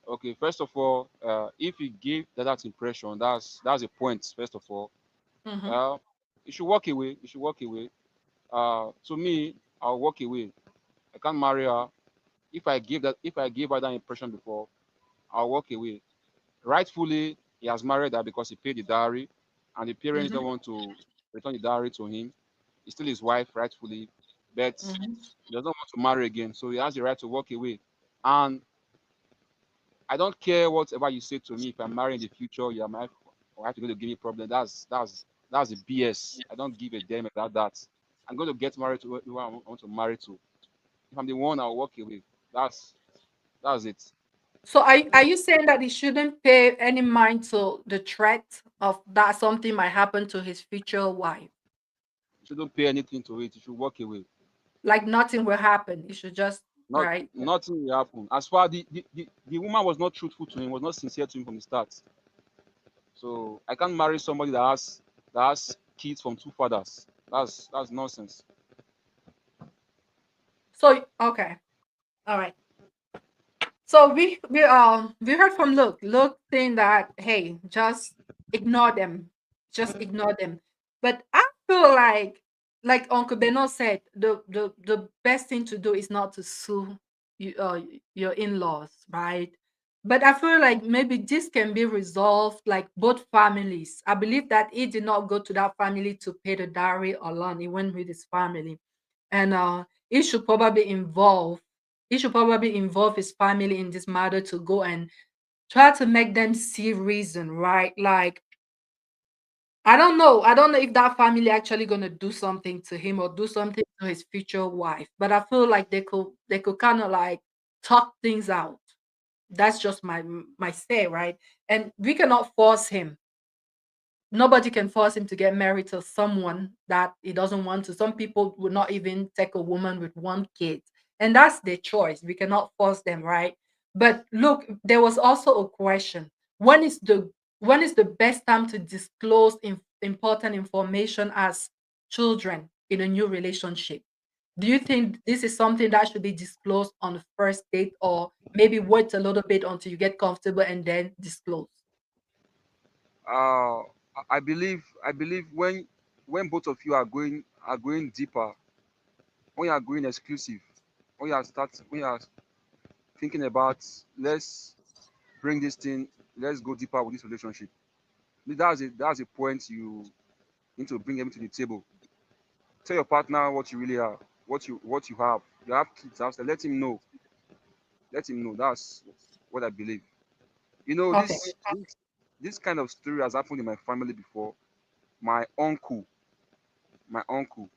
Okay. First of all, if he gave that impression, that's a point. First of all, Mhm. uh, you should walk away. You should walk away. To me, I'll walk away. I can't marry her. If I gave her that impression before, I'll walk away. Rightfully, he has married her because he paid the dowry, and the parents Mhm. don't want to return the dowry to him. He's still his wife, rightfully, but Mhm. he doesn't want to marry again, so he has the right to walk away. And I don't care whatever you say to me. If I marry in the future, you're my wife, you're going to give me problem. That's the BS. I don't give a damn about that. I'm going to get married to who I want to marry to. If I'm the one, I'll walk away. That's it. So are you saying that he shouldn't pay any mind to the threat of that something might happen to his future wife? You shouldn't pay anything to it. You should walk away. Like nothing will happen. You should just Not right. nothing will happen. As far the woman was not truthful to him, was not sincere to him from the start. So I can't marry somebody that has kids from two fathers. That's nonsense. So okay. All right. So we heard from Luke saying that hey, just ignore them. Just ignore them. But I feel like Uncle Beno said, the best thing to do is not to sue you, your in-laws, right? But I feel like maybe this can be resolved, like both families. I believe that he did not go to that family to pay the dowry alone. He went with his family, and he should probably involve. He should probably involve his family in this matter to go and try to make them see reason, right? Like I don't know. I don't know if that family actually gonna do something to him or do something to his future wife. But I feel like they could kind of like talk things out. That's just my say, right? And we cannot force him. Nobody can force him to get married to someone that he doesn't want to. Some people would not even take a woman with one kid, and that's their choice. We cannot force them, right? But look, there was also a question: when is the best time to disclose important information as children in a new relationship? Do you think this is something that should be disclosed on the first date, or maybe wait a little bit until you get comfortable and then disclose? I believe when both of you are going deeper, when you are going exclusive, when you are thinking about, let's bring this thing, let's go deeper with this relationship. That's a point you need to bring everything to the table. Tell your partner what you really are, what you have. You have kids outside. Let him know. Let him know. That's what I believe. You know, Okay. this kind of story has happened in my family before. My uncle, my uncle,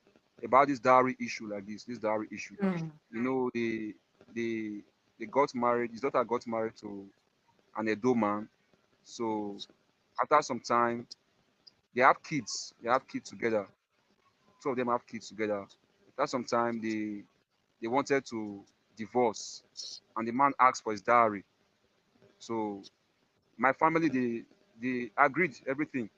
about this dowry issue like this dowry issue. Mm. You know, they they got married. His daughter got married to an Edo man. So after some time, they have kids. They have kids together. Two of them have kids together. After some time, they wanted to divorce, and the man asked for his dowry. So my family, they agreed everything.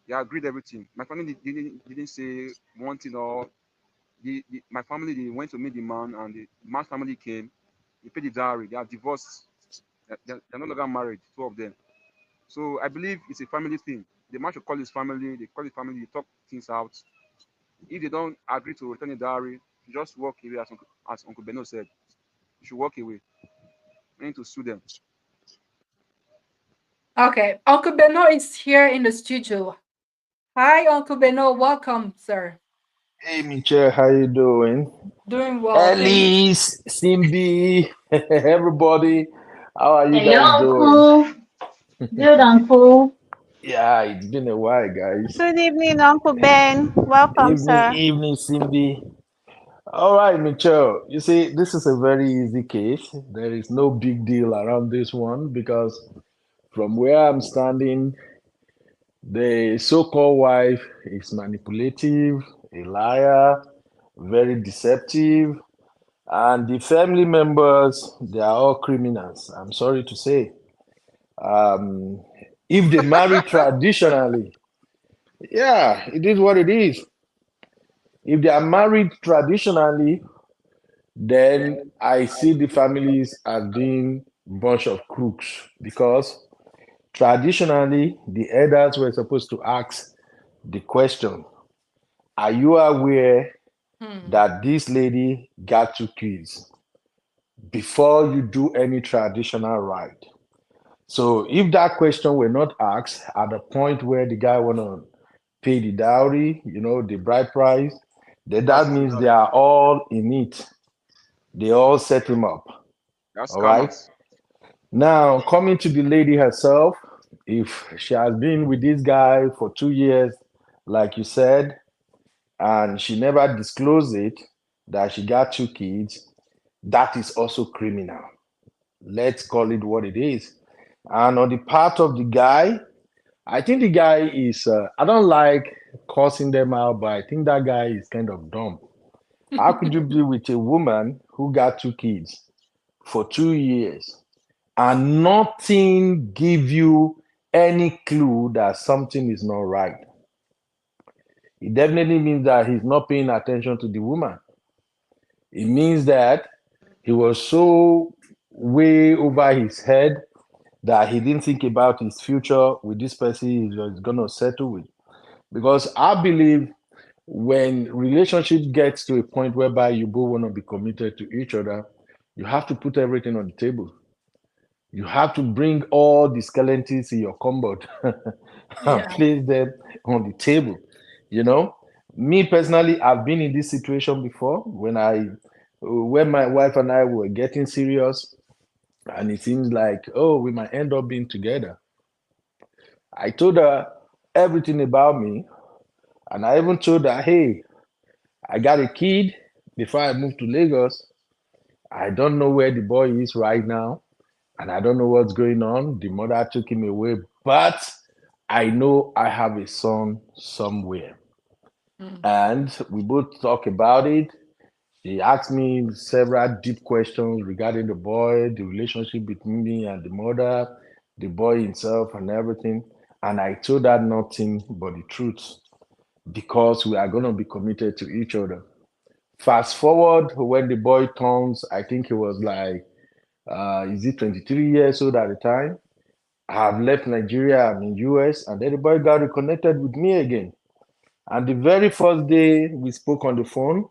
They agreed everything. My family didn't say one thing, or my family, they went to meet the man, and the man's family came. They paid the dowry. They are divorced. They're no longer married, two of them. So I believe it's a family thing. The man should call his family. They call his family. They talk things out. If they don't agree to return the dowry, just walk away, as Uncle Beno said. You should walk away. You need to sue them. Okay. Uncle Beno is here in the studio. Hi, Uncle Beno. Welcome, sir. Hey Michelle, how you doing? Doing well. Thank Elise, Simbi, everybody, how are you Hello, guys doing? Uncle. Good, Uncle. Yeah, it's been a while, guys. Good evening, Uncle Ben. Welcome, Evening, sir. evening, Simbi. All right, Michelle. You see, this is a very easy case. There is no big deal around this one because from where I'm standing, the so-called wife is manipulative, a liar, very deceptive, and the family members, they are all criminals. I'm sorry to say. Um, if they marry traditionally, yeah, it is what it is. If they are married traditionally, then I see the families as being bunch of crooks because traditionally the elders were supposed to ask the question, are you aware Hmm. that this lady got two kids before you do any traditional rite? So if that question were not asked at the point where the guy wanna pay the dowry, the bride price, then That's that means criminal. they are all in it. They all set him up. That's All right. scammers. Now coming to the lady herself, if she has been with this guy for 2 years, like you said, and she never disclosed it that she got two kids, that is also criminal. Let's call it what it is. And on the part of the guy, I think the guy is, I don't like cursing them out, but I think that guy is kind of dumb. How could you be with a woman who got two kids for 2 years and nothing give you any clue that something is not right? It definitely means that he's not paying attention to the woman. It means that he was so way over his head that he didn't think about his future with this person he was going to settle with. Because I believe when relationship gets to a point whereby you both want to be committed to each other, you have to put everything on the table. You have to bring all the skeletons in your cupboard and Yeah. place them on the table. You know, me personally, I've been in this situation before when my wife and I were getting serious, and it seems like, oh, we might end up being together. I told her everything about me, and I even told her, hey, I got a kid before I moved to Lagos. I don't know where the boy is right now, and I don't know what's going on. The mother took him away, but I know I have a son somewhere. Mm. And we both talk about it. She asked me several deep questions regarding the boy, the relationship between me and the mother, the boy himself, and everything. And I told her nothing but the truth because we are going to be committed to each other. Fast forward when the boy turns, I think he was like, is he 23 years old at the time? I have left Nigeria, I'm in US, and then the boy got reconnected with me again. And the very first day we spoke on the phone,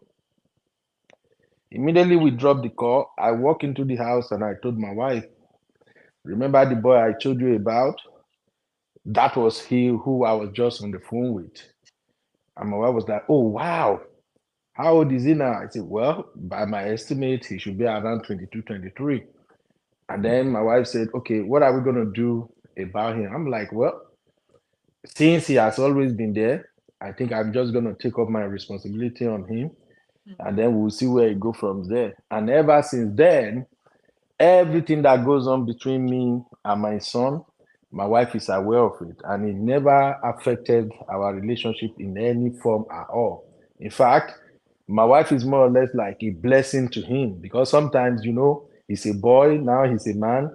immediately we dropped the call. I walked into the house and I told my wife, remember the boy I told you about? That was he who I was just on the phone with. And my wife was like, oh, wow. How old is he now? I said, well, by my estimate, he should be around 22, 23. And then my wife said, okay, what are we going to do about him? I'm like, well, since he has always been there, I think I'm just going to take up my responsibility on him. And then we'll see where it go from there. And ever since then, everything that goes on between me and my son, my wife is aware of it, and it never affected our relationship in any form at all. In fact, my wife is more or less like a blessing to him because sometimes, he's a boy, now he's a man,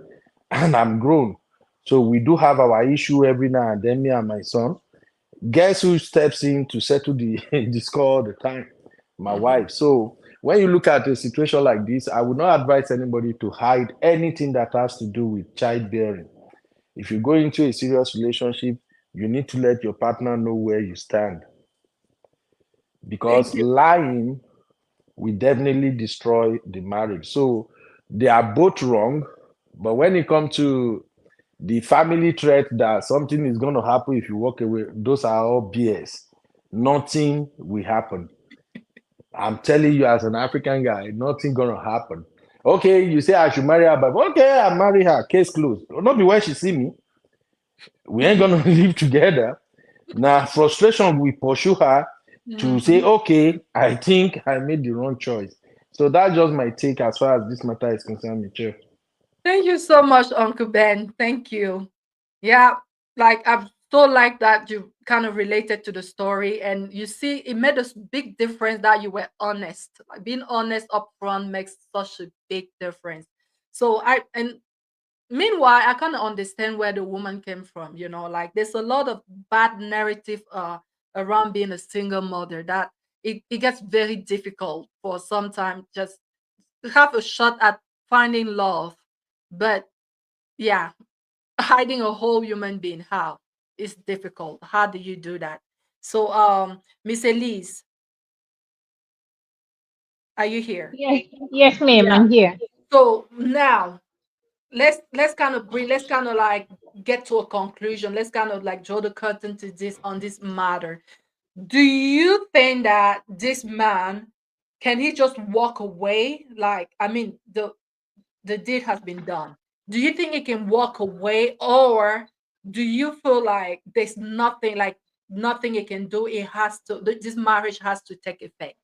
and I'm grown. So we do have our issue every now and then, me and my son. Guess who steps in to settle the, the score all the time? My Mhm. wife. So when you look at a situation like this, I would not advise anybody to hide anything that has to do with childbearing. If you go into a serious relationship, you need to let your partner know where you stand Thank because you. lying will definitely destroy the marriage. So they are both wrong, but when it comes to the family threat that something is going to happen if you walk away, those are all BS. Nothing will happen. I'm telling you, as an African guy, nothing gonna happen. Okay, you say I should marry her, but okay, I marry her. Case closed. Not be where she see me. We ain't gonna live together. Now, frustration will pursue her to say, Mhm. okay, I think I made the wrong choice. So that's just my take as far as this matter is concerned, Michelle. Thank you so much, Uncle Ben. Thank you. Yeah, like I'm so like that you kind of related to the story, and you see, it made a big difference that you were honest. Like being honest up front makes such a big difference. So and meanwhile, I kind of understand where the woman came from. Like there's a lot of bad narrative around being a single mother that it gets very difficult for sometimes just to have a shot at finding love. But yeah, hiding a whole human being, how? It's difficult. How do you do that? So Miss Elise, are you here? Yes, yes, ma'am, Yeah. I'm here. So now let's kind of bring, let's kind of like get to a conclusion. Let's kind of like draw the curtain to this on this matter. Do you think that this man, can he just walk away? Like, I mean, the deed has been done. Do you think he can walk away, or do you feel like there's nothing, like nothing he can do? It has to. This marriage has to take effect.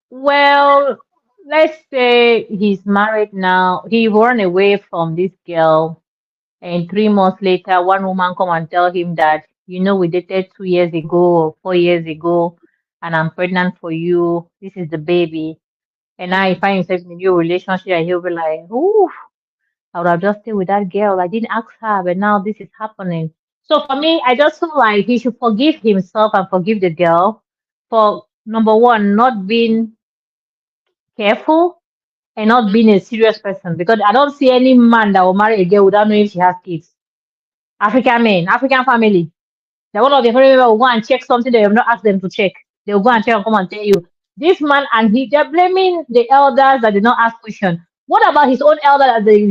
Well, let's say he's married now. He run away from this girl, and 3 months later, one woman come and tell him that, we dated 2 years ago or 4 years ago, and I'm pregnant for you. This is the baby. And now he Mm, find himself in a new relationship, and he'll be like, ooh, I would have just stayed with that girl. I didn't ask her, but now this is happening. So for me, I just feel like he should forgive himself and forgive the girl for number one, not being careful and not being a serious person. Because I don't see any man that will marry a girl without knowing if she has kids. African men, African family. The one of the family member will go and check something they have not asked them to check. They'll go and tell come and tell you. This man and they're blaming the elders that did not ask question. What about his own elder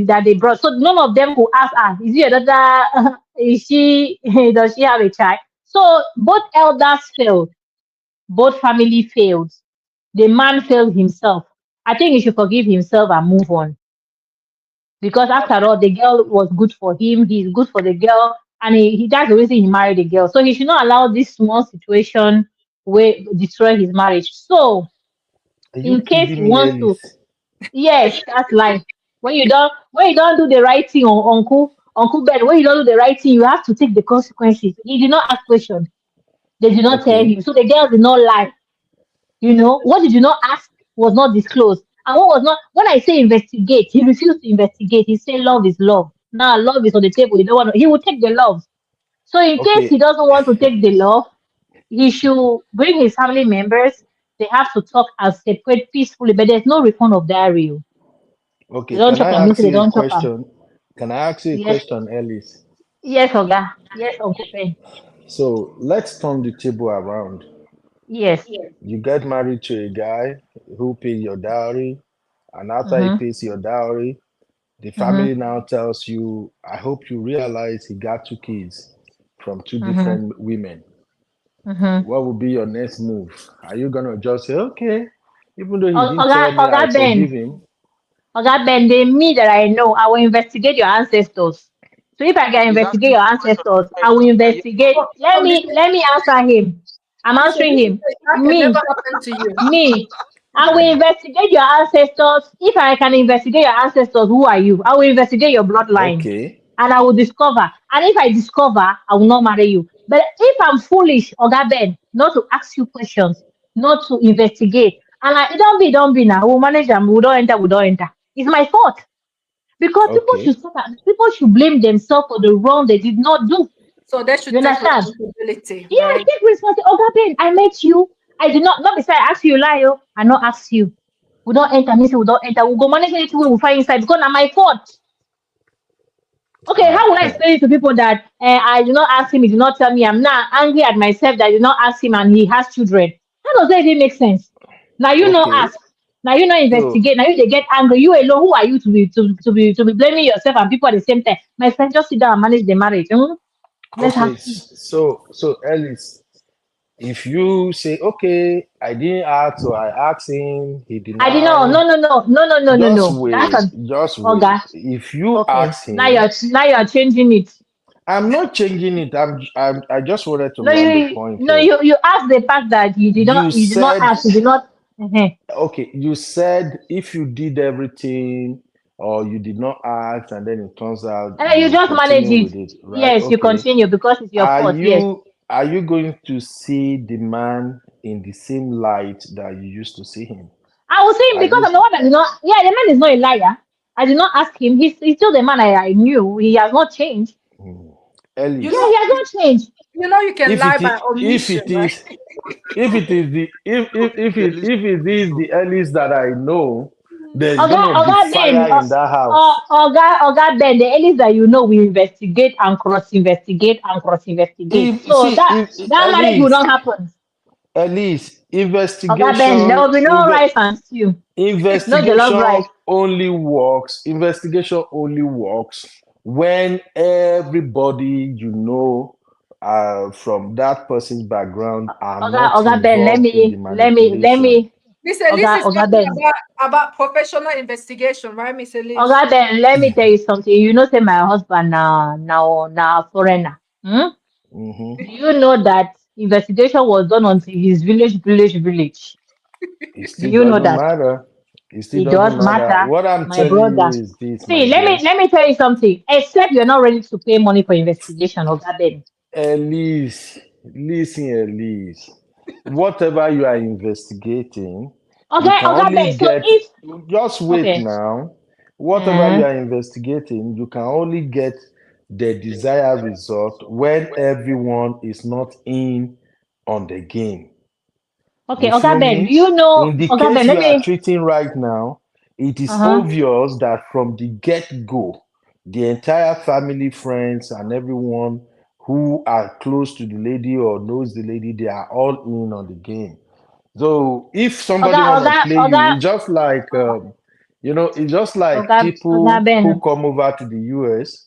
that they brought? So none of them who ask, is your daughter, is she, does she have a child? So both elders failed, both family failed. The man failed himself. I think he should forgive himself and move on. Because after all, the girl was good for him, he's good for the girl, and that's the reason he married the girl. So he should not allow this small situation where destroy his marriage. So Are you in case he kidding me, wants to, Ellis? yes, that's life. When you don't do the right thing, Uncle Ben, when you don't do the right thing, you have to take the consequences. He did not ask questions. They did not tell Okay. him. So the girl did not lie. What did you not ask was not disclosed. And what was not, when I say investigate, he refused to investigate. He said love is love. Now love is on the table. He will take the love. So in case he Okay. doesn't want to take the love, he should bring his family members. They have to talk and separate peacefully, but there's no refund of diary. They Okay. don't Can chop I am, no ask say they you a don't chop am. question? Can I ask you a Yes, question, Ellis? yes, Oga. Yes, Uncle Ben. So let's turn the table around. Yes. You get married to a guy who pays your dowry, and after he Mm-hmm. pays your dowry, the Mm-hmm. family now tells you, I hope you realize he got two kids from two Mm-hmm. different women. Mm-hmm. What will be your next move? Are you gonna just say, okay, even though he didn't Oga, tell me, Oga I Ben. forgive him? Oga Ben, they me that I know, I will investigate your ancestors. So if I can He's investigate asking your you a question. ancestors, Yeah, I will yeah, investigate. Let So, me let me answer him. I'm Mr. answering him. That can never Me, happen to you. me. I will investigate your ancestors. If I can investigate your ancestors, who are you? I will investigate your bloodline Okay, and I will discover. And if I discover, I will not marry you. But if I'm foolish, Oga Ben, not to ask you questions, not to investigate, and don't be now. We'll manage them. We don't enter. It's my fault. Because okay, people should blame themselves for the wrong they did not do. So they You should take understand? responsibility, Yeah, right? take responsibility. Oh, Ben, I met you. I did not beside ask you, lie, oh. I not ask you. We don't enter, me say we don't enter. We go manage anything we will find inside because now my fault. Okay, how will I uh, explain it to people that I did not ask him, he did not tell me? I'm now angry at myself that I did not ask him and he has children. How does that even make sense? Now you know okay. ask. Now you know So, investigate. Now you they get angry. You alone, who are you to be blaming yourself and people at the same time? My friend, just sit down and manage the marriage. Let's have okay, peace. so Ellis, if you say, okay, I didn't ask or I asked him, he I did not. denied, No, no, no, no, no, no, no, just no. That's wait, a just oh wait. God. If you Okay. ask Now him, you're changing it. I'm not changing it. I just wanted to No, land the you point no here. you asked the fact that You you did not said, ask, you did not. Mhm. okay, you said if you did everything or you did not ask and then it turns out You you just manage continue it. with it, right? Yes, you Okay. continue because it's your Are fault. Yes. you are you going to see the man in the same light that you used to see him? I was saying Are because you I'm the one that did not. Yeah, the man is not a liar. I did not ask him. He's still the man I knew. He has not changed. Hmm. You Yeah, know, he Ellis? has not changed. you can If lie it by is, if omission, it right? is if it is the the list. if it is the Ellis that I know, there's gonna be Oga Ben, fire in that house. Oga Ben, the earliest that you know we investigate and cross investigate and cross investigate. If So see that marriage will not happen. at least Oga Ben, there will be no rice and stew. No jollof investigation rice. investigation only works when everybody you know from that person's background are not Oga Ben, involved in the let manipulation. me, Mr. Elise is Oga talking Ben. about professional investigation, right, Miss Elise? Oga Ben, let me tell you something. You know, say my husband now foreigner. Hmm? Hmm. Do you know that investigation was done until his village? It Do still you know doesn't that? matter. It still It doesn't does matter. matter, What I'm my telling you brother. is this, my See, dear. let me tell you something. Except you're not ready to pay money for investigation, Oga Ben. Elise, listen, Elise. Whatever you are investigating, you Okay, can Oga only Ben. So get, if just wait okay, now. Whatever you uh, are investigating, you can only get the desired result when everyone is not in on the game. okay, You Oga feel Ben. Do me? you know In the Oga Ben? case Let you are me. treating right now, it is Uh-huh. obvious that from the get-go, the entire family, friends, and everyone who are close to the lady or knows the lady, they are all in on the game. So if somebody Oga, want to Oga, play you, Oga, it's just like it's just like Oga people who Ben. come over to the US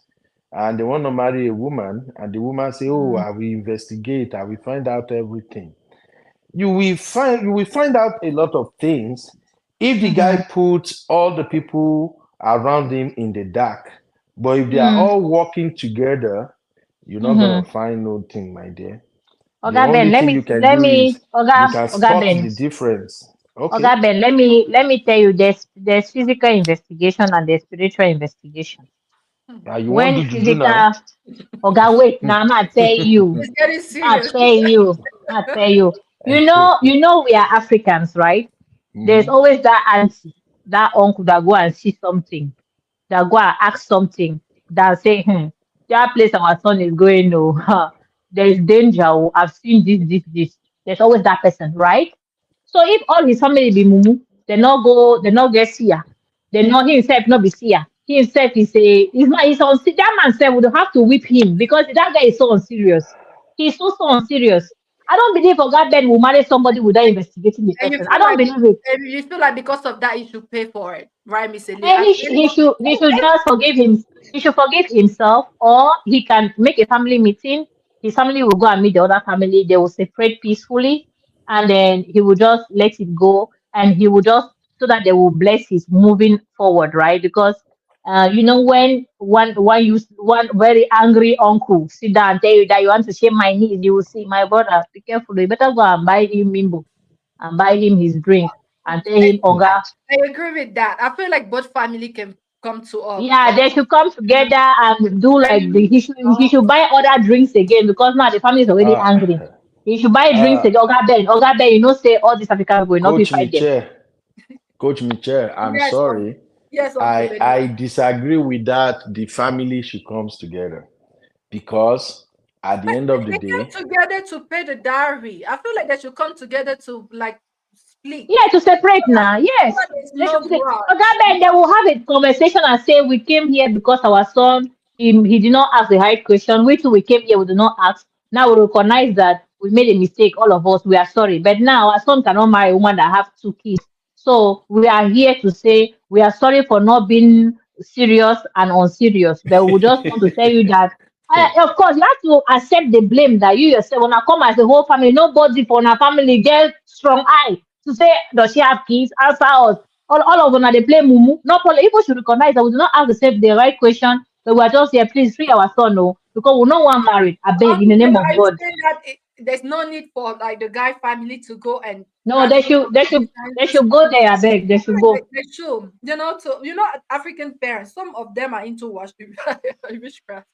and they want to marry a woman, and the woman say, "Oh, Mm, I will investigate. I will find out everything." You will find out a lot of things if the guy mm-hmm, puts all the people around him in the dark. But if they are mm, all working together, you're not gonna mm-hmm. find no thing, my dear. The Oga only Ben, thing you can let do me, is you Oga, can Oga spot Ben, the difference. Okay. Oga Ben, let me tell you, there's physical investigation and there's spiritual investigation. Hmm. You want When to do juju now? physical, Oga, wait, now I'm gonna tell you, It's getting I'll serious. tell you, I'll tell you. You know we are Africans, right? There's Mhm. always that auntie, that uncle that go and see something, that go and ask something, that say, that place our son is going, no, there is danger. Oh, I've seen this. There's always that person, right? So if all his family be mumu, they not get seer. They not he himself not be seer. He himself is a he's not he's on that man said would have to whip him because that guy is so unserious. He's so unserious. I don't believe a God Ben will marry somebody without investigating the And you person. I feel don't like believe it. because of that you should pay for it, right, Miss Lee? And he should just forgive him. He should forgive himself, or he can make a family meeting. His family will go and meet the other family. They will separate peacefully, and then he will just let it go, and he will just so that they will bless his moving forward, right? Because when one very angry uncle sit down and tell you that you want to shave my knees, you will see my brother. Be careful. You better go and buy him mimbo and buy him his drink and tell him, Oga. I agree with that. I feel like both family can come to Yeah, they should come together and do like and he should buy other drinks again because now the family is already uh, angry. He should buy drinks uh, again. Oga Ben, you know, say all these African people will not be Coach fight them. Michelle, Coach Michelle, I'm yes, sorry. yes, Uncle I Benny. disagree with that. The family should comes together because at the But end of the they day, came together to pay the dowry. I feel like they should come together to like split. Yeah, to separate now. So Yes. that there's They should no say, grudge. Oga Ben, they will have a conversation and say, we came here because our son, he did not ask the right question. We too, we came here, we did not ask. Now we recognize that we made a mistake, all of us, we are sorry. But now our son cannot marry a woman that have two kids. So we are here to say, we are sorry for not being serious and unserious. But we just want to tell you that, of course, you have to accept the blame that you yourself, when I come as a whole family, nobody for our family get strong eye to say, does she have kids? Answer us. All of them are they play mumu. No problem. People should recognize that we do not ask the right question, but we are just here. Please free our son, no, because we no one married. I beg in Uncle the name Benny, of are you God. saying that there's no need for like the guy family to go and No, transfer properties and they just should go there. I beg. They should like go. they should, to African parents, some of them are into witchcraft,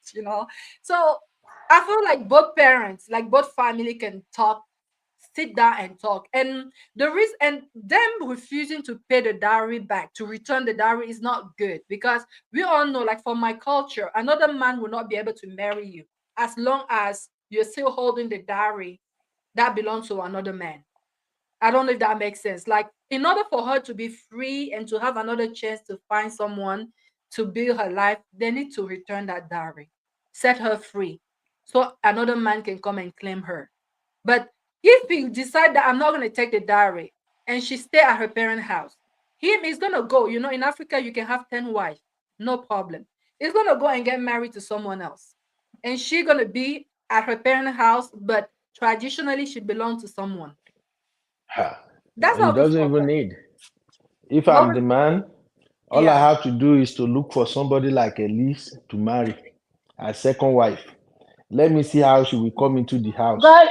So I feel like both parents, like both family can talk, sit down and talk. And the reason and them refusing to pay the dowry back, to return the dowry is not good because we all know, like for my culture, another man will not be able to marry you as long as you're still holding the dowry that belongs to another man. I don't know if that makes sense. Like, in order for her to be free and to have another chance to find someone to build her life, they need to return that dowry, set her free, so another man can come and claim her. But if you decide that I'm not going to take the dowry and she stay at her parent house, him is going to go. In Africa, you can have 10 wives, no problem. He's going to go and get married to someone else. And she going to be at her parent house, but traditionally she belongs to someone. ha, That's he not good doesn't for even her. need. If What I'm was, the man, all I yeah. have to do is to look for somebody like Elise to marry, a second wife. Let me see how she will come into the house. God.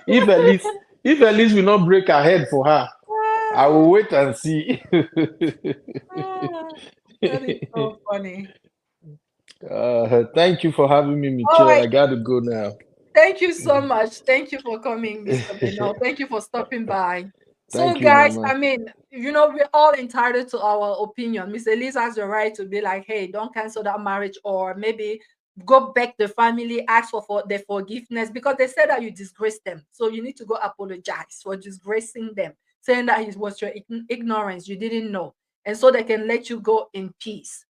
If if Elise will not break her head for her, I will wait and see. Ah, that is so funny. Thank you for having me, All Michelle. right. I gotta go now. Thank you so much. Thank you for coming, Mr. Beno. Thank you for stopping by. So, Thank you, guys, Mama. we're all entitled to our opinion. Miss Elise has the right to be like, hey, don't cancel that marriage, or maybe go back the family, ask for their forgiveness because they said that you disgraced them. So you need to go apologize for disgracing them, saying that it was your ignorance, you didn't know. And so they can let you go in peace.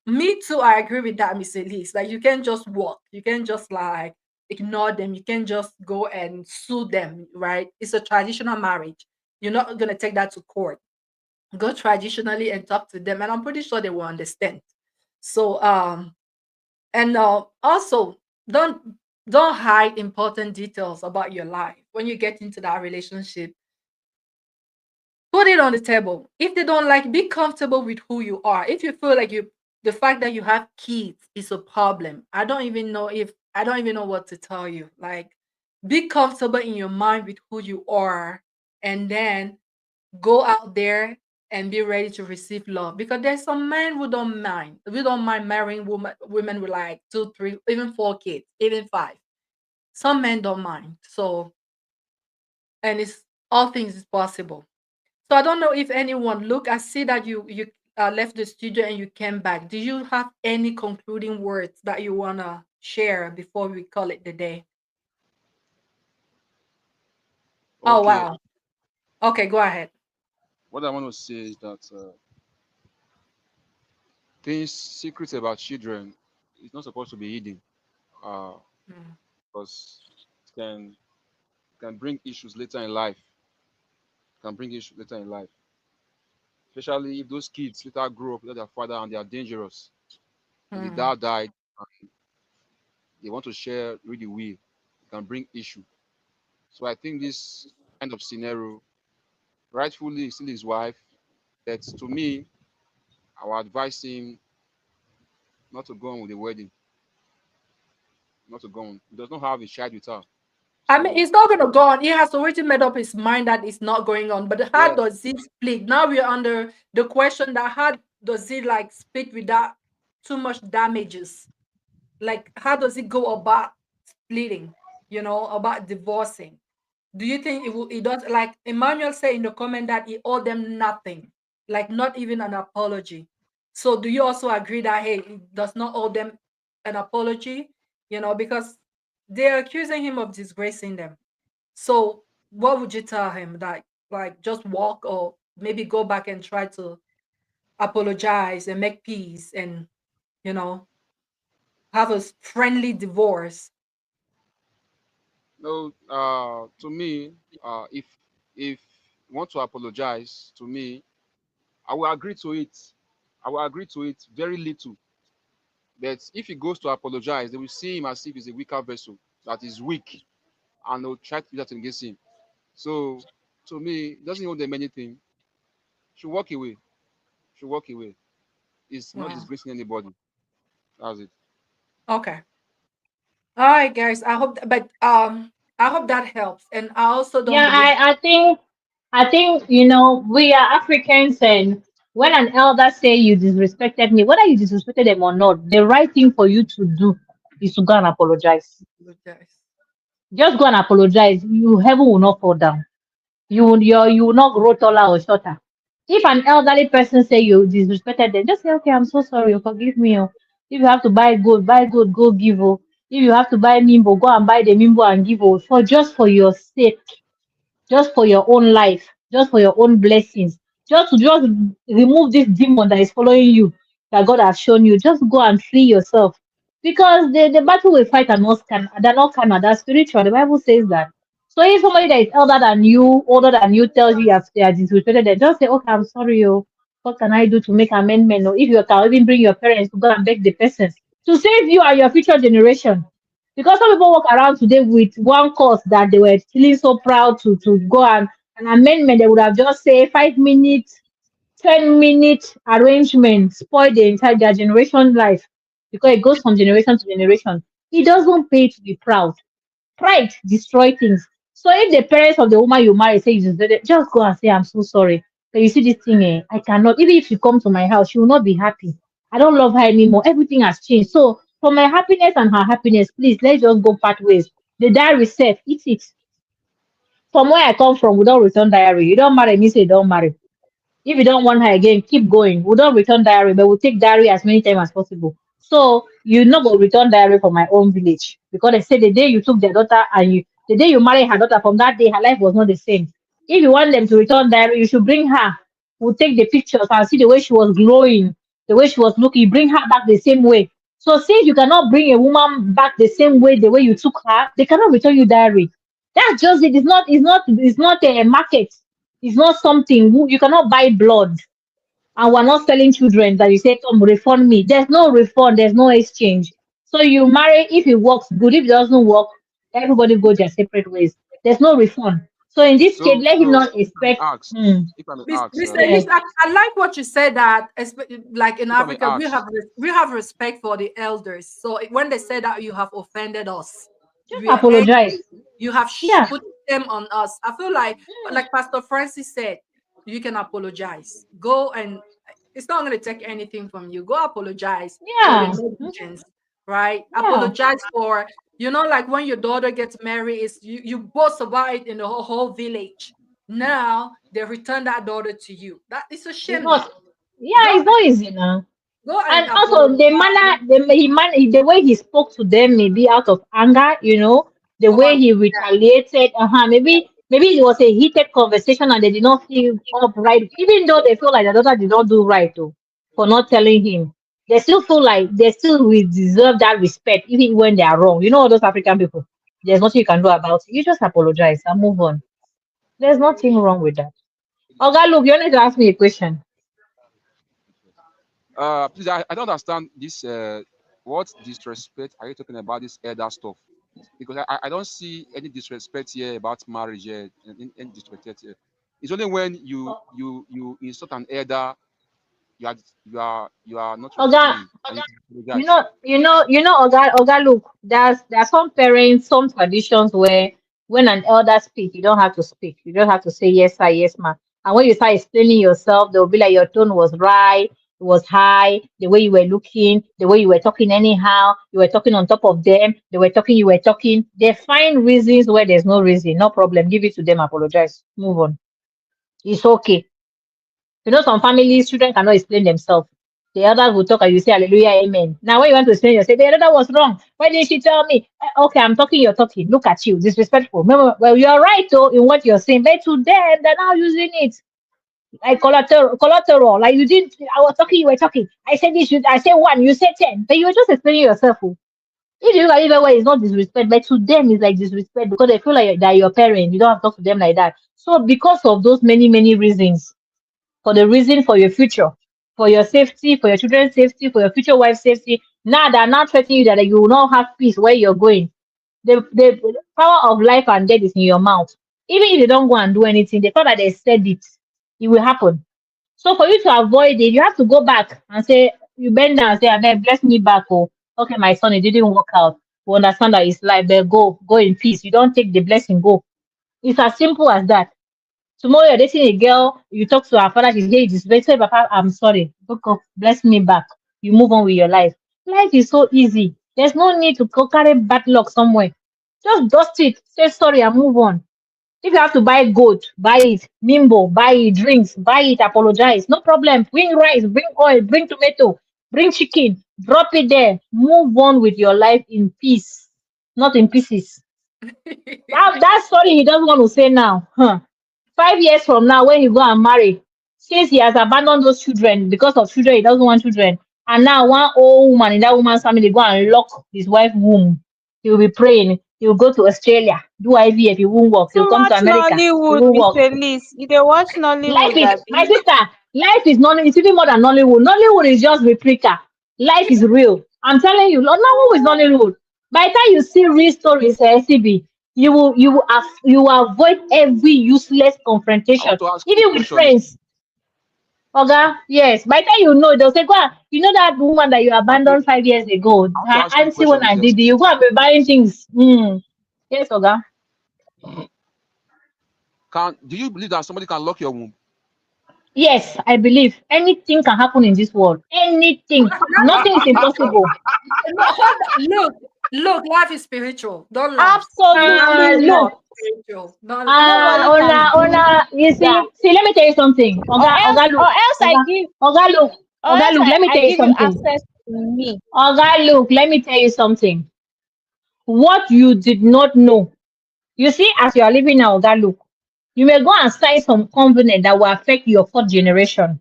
Me too, I agree with that, Miss Elise. Like, you can't just walk. You can't just like ignore them. You can't just go and sue them, right? It's a traditional marriage. You're not going to take that to court. Go traditionally and talk to them, and I'm pretty sure they will understand. So, and also, don't don't hide important details about your life when you get into that relationship. Put it on the table. If they don't like, be comfortable with who you are. If you feel like the fact that you have kids is a problem, I don't even know what to tell you. Like, be comfortable in your mind with who you are, and then go out there and be ready to receive love. Because there's some men who don't mind. We don't mind marrying women with like two, three, even four kids, even five. Some men don't mind. So, and it's all things is possible. So I don't know if anyone look. I see that you left the studio and you came back. Do you have any concluding words that you wanna share before we call it the day? Oh Okay, wow. Okay, go ahead. what I want to say is that things secrets about children is not supposed to be hidden, uh, Mm. because it can bring issues later in life. Can bring issues later in life, especially if those kids later grow up without their father and they are dangerous. Maybe the Mm. dad died and they want to share really will. It can bring issue. So I think this kind of scenario, rightfully, is still his wife. But to me, I would advise him not to go on with the wedding, not to go on. He does not have a child with her. I mean, So it's not gonna go on. He has already made up his mind that it's not going on. But how yes, does it split? Now we're under the question that how does it like split without too much damages? Like how does it go about splitting? About divorcing. Do you think it does, like Emmanuel said in the comment that he owed them nothing, like not even an apology? So do you also agree that hey, he does not owe them an apology? Because they're accusing him of disgracing them. So what would you tell him? That like just walk, or maybe go back and try to apologize and make peace and you know have a friendly divorce? no. To me, if you want to apologize to me, I will agree to it. I will agree to it very little. But if he goes to apologize, they will see him as if he's a weaker vessel that is weak, and they'll try to use that against him. So to me, it doesn't owe them anything. Should walk away. Should walk away. It's not Wow. disgracing anybody. That's it. Okay. All right, guys. I hope that helps. And I also don't Yeah, believe. I think we are Africans, and when an elder say you disrespected me, whether you disrespected them or not, the right thing for you to do is to go and apologize. Apologize. Just go and apologize. You heaven will not fall down. You will not grow taller or shorter. If an elderly person say you disrespected them, just say, okay, I'm so sorry, oh, forgive me. Oh. If you have to buy gold, go give. Oh. If you have to buy mimbo, go and buy the mimbo and give. Oh. For just for your sake, just for your own life, just for your own blessings, just remove this demon that is following you, that God has shown you. Just go and free yourself. Because the battle we fight are not they're not carnal, they're spiritual. The Bible says that. So if somebody that is older than you, tells you they are disrespected, then just say, okay, I'm sorry, oh. What can I do to make amendment? Or if you can even bring your parents to go and beg the person to save you and your future generation. Because some people walk around today with one cause that they were feeling so proud to go and an amendment, they would have just say 5 minutes, 10 minute arrangement, spoil the entire their generation life because it goes from generation to generation. It doesn't pay to be proud. Pride destroy things. So if the parents of the woman you marry say you deserve it, just go and say, I'm so sorry. But you see this thing, I cannot. Even if you come to my house, she will not be happy. I don't love her anymore. Everything has changed. So for my happiness and her happiness, please let's just go part ways. The diary set, eat it. From where I come from, we don't return diary. You don't marry me, say you don't marry. If you don't want her again, keep going. We don't return diary, but we'll take diary as many times as possible. So you not go return diary from my own village. Because they say the day you took their daughter and the day you married her daughter, from that day her life was not the same. If you want them to return diary, you should bring her. We'll take the pictures and see the way she was glowing, the way she was looking. Bring her back the same way. So since you cannot bring a woman back the way you took her, they cannot return you diary. That's just it. It's not a market. It's not something you cannot buy blood. And we're not selling children that you say, come refund me. There's no refund, there's no exchange. So you marry, if it works, good. If it doesn't work, everybody go their separate ways. There's no refund. So in this case, So, let him not if I may expect. ask, Hmm, if I may ask, Mr. yes. Elise, I like what you said that like in if I may Africa ask, we have respect for the elders. So when they say that you have offended us, Just we are apologize. angry, you have Yeah. put them on us. I feel like Pastor Francis said, you can apologize. Go and it's not going to take anything from you. Go apologize for your Yeah. negligence, right? Yeah. Apologize for, like when your daughter gets married, is you boast about it in the whole village. Now they return that daughter to you. That is a It's shame not. now. Yeah, Go it's not easy now. go and And also the apologize. manner, the way he spoke to them, maybe out of anger, the Or way he retaliated. Maybe it was a heated conversation and they did not feel upright, even though they feel like the daughter did not do right though, for not telling him. They still feel like they still will deserve that respect, even when they are wrong. You know, all those African people, there's nothing you can do about it. You just apologize and move on. There's nothing wrong with that. Oga, look, you wanted to ask me a question. please, I don't understand this. What disrespect are you talking about? This elder stuff, because I don't see any disrespect here about marriage here, any disrespect here. It's only when you insult an elder, you are you are not respecting Oga, him, and you can apologize. Oga, look, there are some parents, some traditions where when an elder speak, you don't have to speak. You don't have to say yes, sir, yes, ma. And when you start explaining yourself, they'll be like your tone was right, it was high, the way you were looking, the way you were talking anyhow, you were talking on top of them, they were talking, you were talking. They find reasons where there's no reason, no problem. Give it to them, apologize, move on. It's okay. Some families, children cannot explain themselves. The others will talk and you say, Hallelujah, Amen. Now, when you want to explain yourself, the other was wrong. Why didn't she tell me? Okay, I'm talking, you're talking. Look at you, disrespectful. Well, you're right, though, in what you're saying, but to them, they're now using it like collateral. Like you didn't, I was talking, you were talking. I said this, I said one, you said 10. But you were just explaining yourself. Oh. If you look at it that way, it's not disrespect, but to them, it's like disrespect because they feel like they're your parent. You don't have to talk to them like that. So, because of those many, many reasons, for the reason for your future, for your safety, for your children's safety, for your future wife's safety. Now they're not threatening you that you will not have peace where you're going. The power of life and death is in your mouth. Even if they don't go and do anything, the fact that they said it will happen. So for you to avoid it, you have to go back and say, you bend down and say, "Abeg, bless me back. Oh, okay, my son, it didn't work out. We understand that it's life, but go in peace. You don't take the blessing, go." It's as simple as that. Tomorrow you're dating a girl, you talk to her father, she's here, this better, Papa, I'm sorry. Look up, bless me back. You move on with your life. Life is so easy. There's no need to go carry bad luck somewhere. Just dust it, say sorry and move on. If you have to buy gold, buy it. Mimbo, buy it. Drinks, buy it. Apologize. No problem. Bring rice, bring oil, bring tomato, bring chicken. Drop it there. Move on with your life in peace, not in pieces. That story he doesn't want to say now. Huh. 5 years from now, when he go and marry, since he has abandoned those children because of children, he doesn't want children. And now one old woman in that woman's family go and lock his wife's womb. He will be praying. He will go to Australia, do IVF, he won't work. He Too will come to much America, he Nollywood, won't Miss work. Elise. You dey watch Life Nollywood, is, my Abi? sister, life is not, it's even more than Nollywood. Nollywood is just replica. Life is real. I'm telling you, Nollywood is Nollywood. By the time you see real stories, SCB, you will avoid every useless I want confrontation, to ask you a even with question. Miss. friends. Oga, yes. By the time they'll say, go on, that woman that you I want to abandoned 5 years ago, I want to her ask you a auntie when question, I Miss did it, Elise. you go and be buying things. Yes, Oga. Do you believe that somebody can lock your womb? Yes, I believe anything can happen in this world. Anything. Nothing is impossible. No, hold on. Look, life is spiritual. Don't lie. Life, Absolutely life not. Look, is spiritual. Don't Nobody lie. can do you that. see, let me tell you something. Or else I give, Oga, look, let me I tell you give you something. access to me. Oga, look, let me tell you something. What you did not know. You see, as you are living now, Oga, look, you may go and sign some covenant that will affect your fourth generation.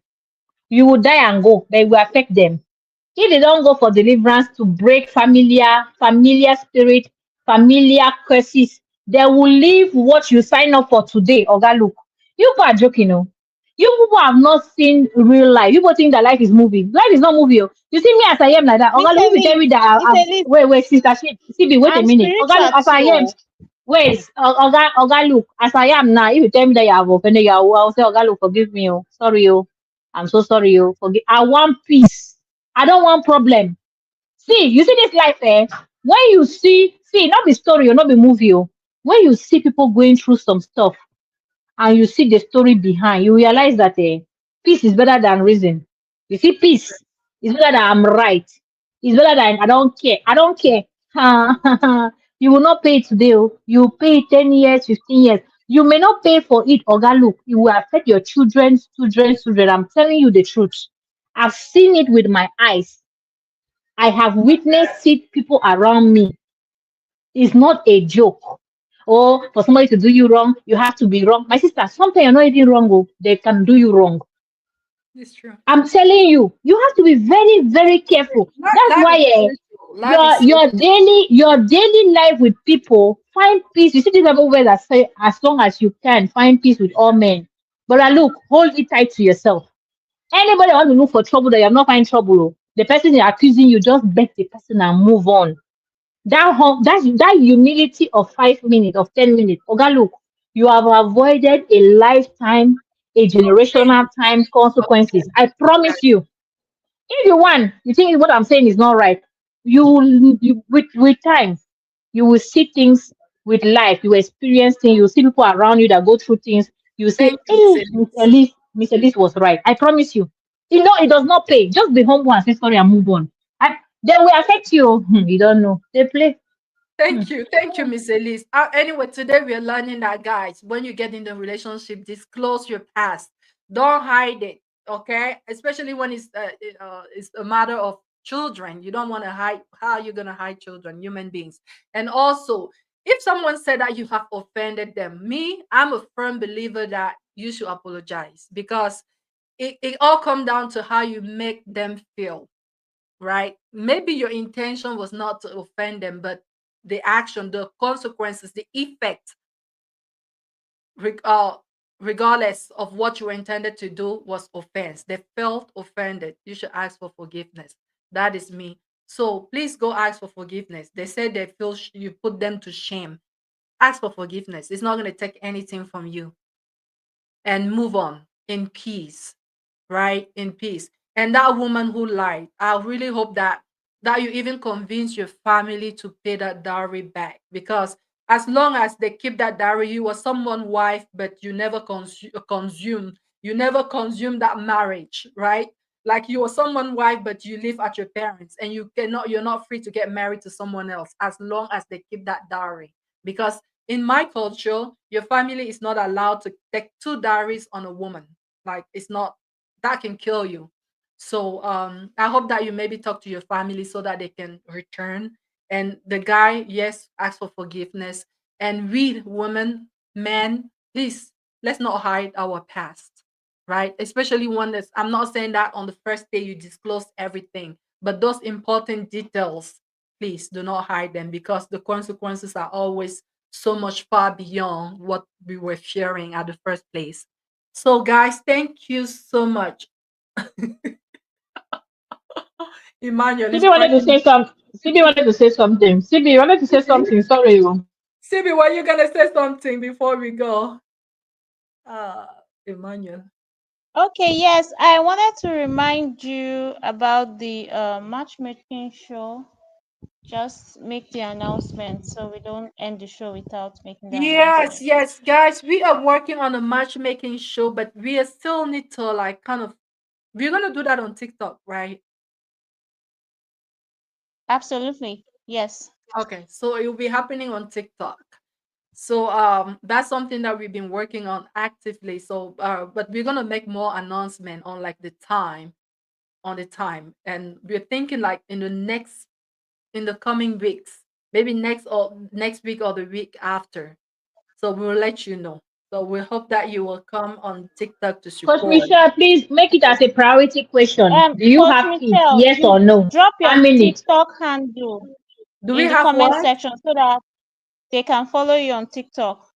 You will die and go, but it will affect them. if they don't go for deliverance to break familiar spirit, familiar curses, they will leave what you sign up for today. Oga, look, you people are joking, oh. You people have not seen real life. You people think that life is movie. Life is not movie. Oh. You see me as I am like that. Miss Oga, look, if you tell Elise, me that Miss Elise, wait, sister, see, wait a I'm minute. Oga, spiritual look, as I am. too. Wait, Oga, look, as I am now, if you tell me that you have offended, I'll say, Oga, look, forgive me, oh. Sorry, oh. I'm so sorry, oh. Forgive. I want peace. I don't want problem. See, you see this life, eh? When you see, not the story or not the movie, oh. When you see people going through some stuff and you see the story behind, you realize that peace is better than reason. You see, peace is better than I'm right. It's better than I don't care. I don't care. You will not pay it today. Oh. You pay it 10 years, 15 years. You may not pay for it, Oga. Look, it will affect your children's children. I'm telling you the truth. I've seen it with my eyes. I have witnessed it people around me. It's not a joke. Or for somebody to do you wrong, you have to be wrong. My sister, sometimes you're not even wrong. Oh, they can do you wrong. It's true. I'm telling you, you have to be very, very careful. That's Life why is spiritual. Life is your daily life with people, find peace. You see this everywhere that say as long as you can find peace with all men. But look, hold it tight to yourself. Anybody want to look for trouble that you have not find trouble, oh, the person is accusing you, just beg the person and move on. That humility of 5 minutes, of 10 minutes. Oga, look, you have avoided a lifetime, a of pain. generational time Of consequences. pain. I promise you. If you want, you think what I'm saying is not right. You with time, you will see things with life. You will experience things. You will see people around you that go through things. You say, Thank you, Miss "Hey, Elise. Miss Elise was right." I promise you. It does not pay. Just be humble and say sorry and move on. They will affect you. You don't know. They play. Hmm. Thank you, Miss Elise. Anyway, today we are learning that, guys, when you get in the relationship, disclose your past. Don't hide it, okay? Especially when it's a matter of children. You don't want to hide. How you gonna hide children, human beings? And also, if someone said that you have offended them, I'm a firm believer that you should apologize, because it all comes down to how you make them feel, right? Maybe your intention was not to offend them, but the action, the consequences, the effect, reg- uh, regardless of what you intended to do, was offense. They felt offended. You should ask for forgiveness. That is me. So please go ask for forgiveness. They said they feel you put them to shame. Ask for forgiveness. It's not going to take anything from you, and move on in peace, right? In peace. And that woman who lied, I really hope that you even convince your family to pay that dowry back, because as long as they keep that dowry, you were someone's wife, but you never you never consume that marriage, right? Like you were someone's wife, but you live at your parents, and you're not free to get married to someone else as long as they keep that dowry. Because in my culture, your family is not allowed to take two dowries on a woman. Like, it's not, that can kill you. So I hope that you maybe talk to your family so that they can return. And the guy, yes, ask for forgiveness. And we women, men, please, let's not hide our past, right? Especially one that's, I'm not saying that on the first day you disclose everything, but those important details, please do not hide them, because the consequences are always so much far beyond what we were sharing at the first place. So, guys, thank you so much. Emmanuel is Sibi wanted to say cracking. some. Sibi wanted to say something. Sibi wanted to say Sibi, something. Sorry. Oh. Sibi, were you gonna say something before we go? Emmanuel. Okay, yes, I wanted to remind you about the matchmaking show. Just make the announcement so we don't end the show without making the Yes, announcement. yes, guys, we are working on a matchmaking show, but we still need to, like, kind of, we're gonna do that on TikTok, right? Absolutely. Yes. Okay, so it will be happening on TikTok. So that's something that we've been working on actively. So but we're gonna make more announcement on, like, the time, and we're thinking like in the coming weeks, maybe next week or the week after. So we'll let you know. So we hope that you will come on TikTok to Coach support. Michelle, please make it as a priority question. Do you Coach have kids? Michelle, Yes you or no? drop your How many? TikTok handle Do we in the have comment what? section so that they can follow you on TikTok.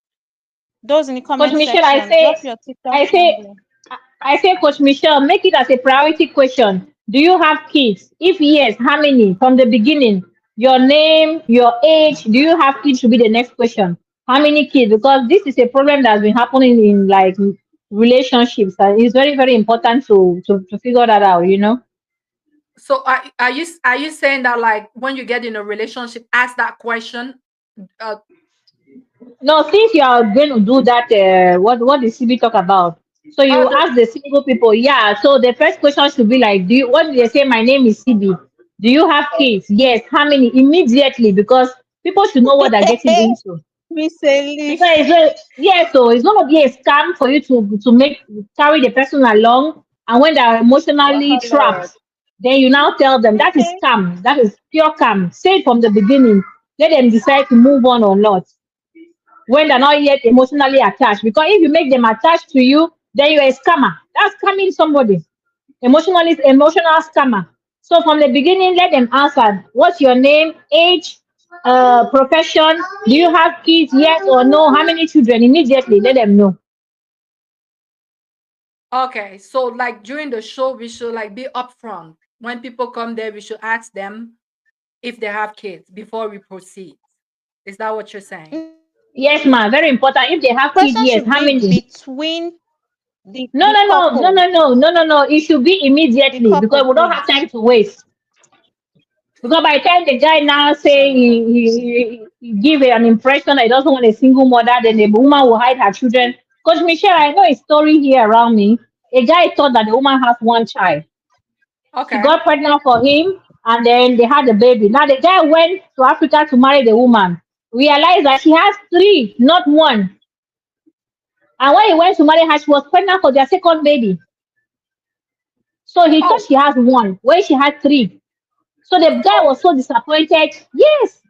Those in the Coach comment Michelle, section, drop your TikTok I say, handle. Coach Michelle, make it as a priority question. Do you have kids? If yes, how many? From the beginning, your name, your age. Do you have kids? Should be the next question. How many kids? Because this is a problem that's been happening in like relationships, and it's very, very important to figure that out. You know. So are you saying that like when you get in a relationship, ask that question? Uh, No, since you are going to do that, what did CB talk about? So oh, you ask the single people, yeah. So the first question should be like, do you? What do they say? My name is CB. Do you have kids? Yes. How many? Immediately, because people should know what they're getting into. Miss Because Elise. yeah, so it's gonna be a scam for you to make carry the person along, and when they're emotionally Wahala. trapped, then you now tell them that is Okay. scam. That is pure scam. Say it from the beginning. Let them decide to move on or not when they're not yet emotionally attached. Because if you make them attached to you, then you're a scammer. That's scamming somebody. Emotional scammer. So from the beginning, let them answer. What's your name, age, profession? Do you have kids? Yes or no? How many children? Immediately, let them know. okay. So like during the show, we should like be upfront. When people come there, we should ask them if they have kids before we proceed. Is that what you're saying? Yes, ma. Very important. If they have kids, Question yes. should How be many? between No, the no, no, no, couple. no, no, no, no, no. It should be The immediately because couple, we don't have please. time to waste. Because by the time the guy now say Inshallah. he give an impression that he doesn't want a single mother, then the woman will hide her children. Coach Michelle, I know a story here around me. A guy thought that the woman has one child. She Okay. got pregnant for him, and then they had a baby. Now the guy went to Africa to marry the woman. Realized that she has three, not one. And when he went to marry her, she was pregnant for their second baby. So he thought Oh, she has one, when she had three. So the guy so was so disappointed. Yes,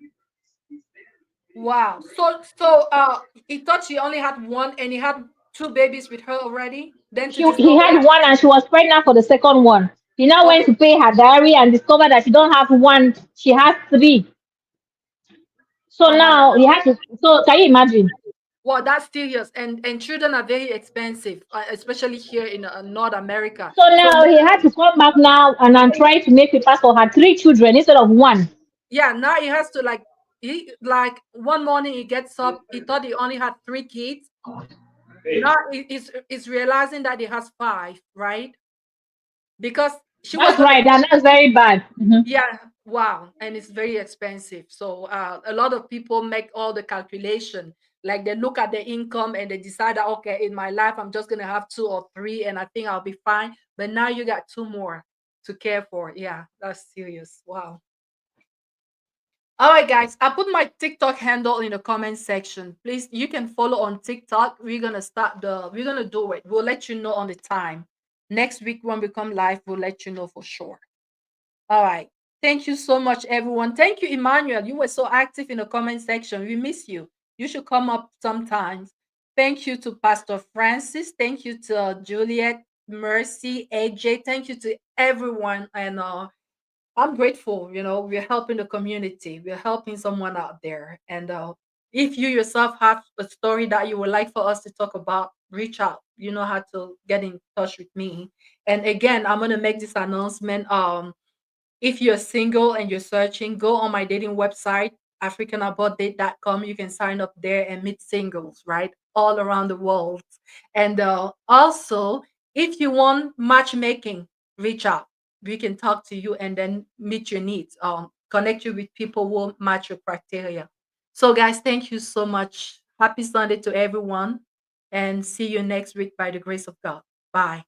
wow. He thought she only had one and he had two babies with her already. Then to he discover had that one and she was pregnant for the second one. He now went okay, to pay her diary and discovered that she don't have one, she has three. So oh my now he had to. So can you imagine? well, that's serious. And children are very expensive, especially here in North America. So So now he had to come back now and I'm trying to make papers for her three children instead of one. yeah, now he has to like he like one morning he gets up, he thought he only had three kids. Now he's realizing that he has five, right? Because she was That's gonna right, and that's very bad. Mhm. yeah, wow, and it's very expensive. So a lot of people make all the calculation, like they look at the income and they decide that okay, in my life I'm just gonna have two or three, and I think I'll be fine. But now you got two more to care for. Yeah, that's serious. Wow. All right, guys, I put my TikTok handle in the comment section. Please, you can follow on TikTok. We're gonna do it. We'll let you know on the time. Next week when we come live, we'll let you know for sure. All right. Thank you so much, everyone. Thank you, Emmanuel. You were so active in the comment section. We miss you. You should come up sometimes. Thank you to Pastor Francis. Thank you to Juliet, Mercy, AJ. Thank you to everyone. And I'm grateful. We're helping the community. We're helping someone out there. And if you yourself have a story that you would like for us to talk about, reach out. You know how to get in touch with me. And again, I'm gonna make this announcement. If you're single and you're searching, go on my dating website, africanaboutdate.com. You can sign up there and meet singles, right? All around the world. And also, if you want matchmaking, reach out. We can talk to you and then meet your needs, connect you with people who will match your criteria. So, guys, thank you so much. Happy Sunday to everyone. And see you next week by the grace of God. Bye.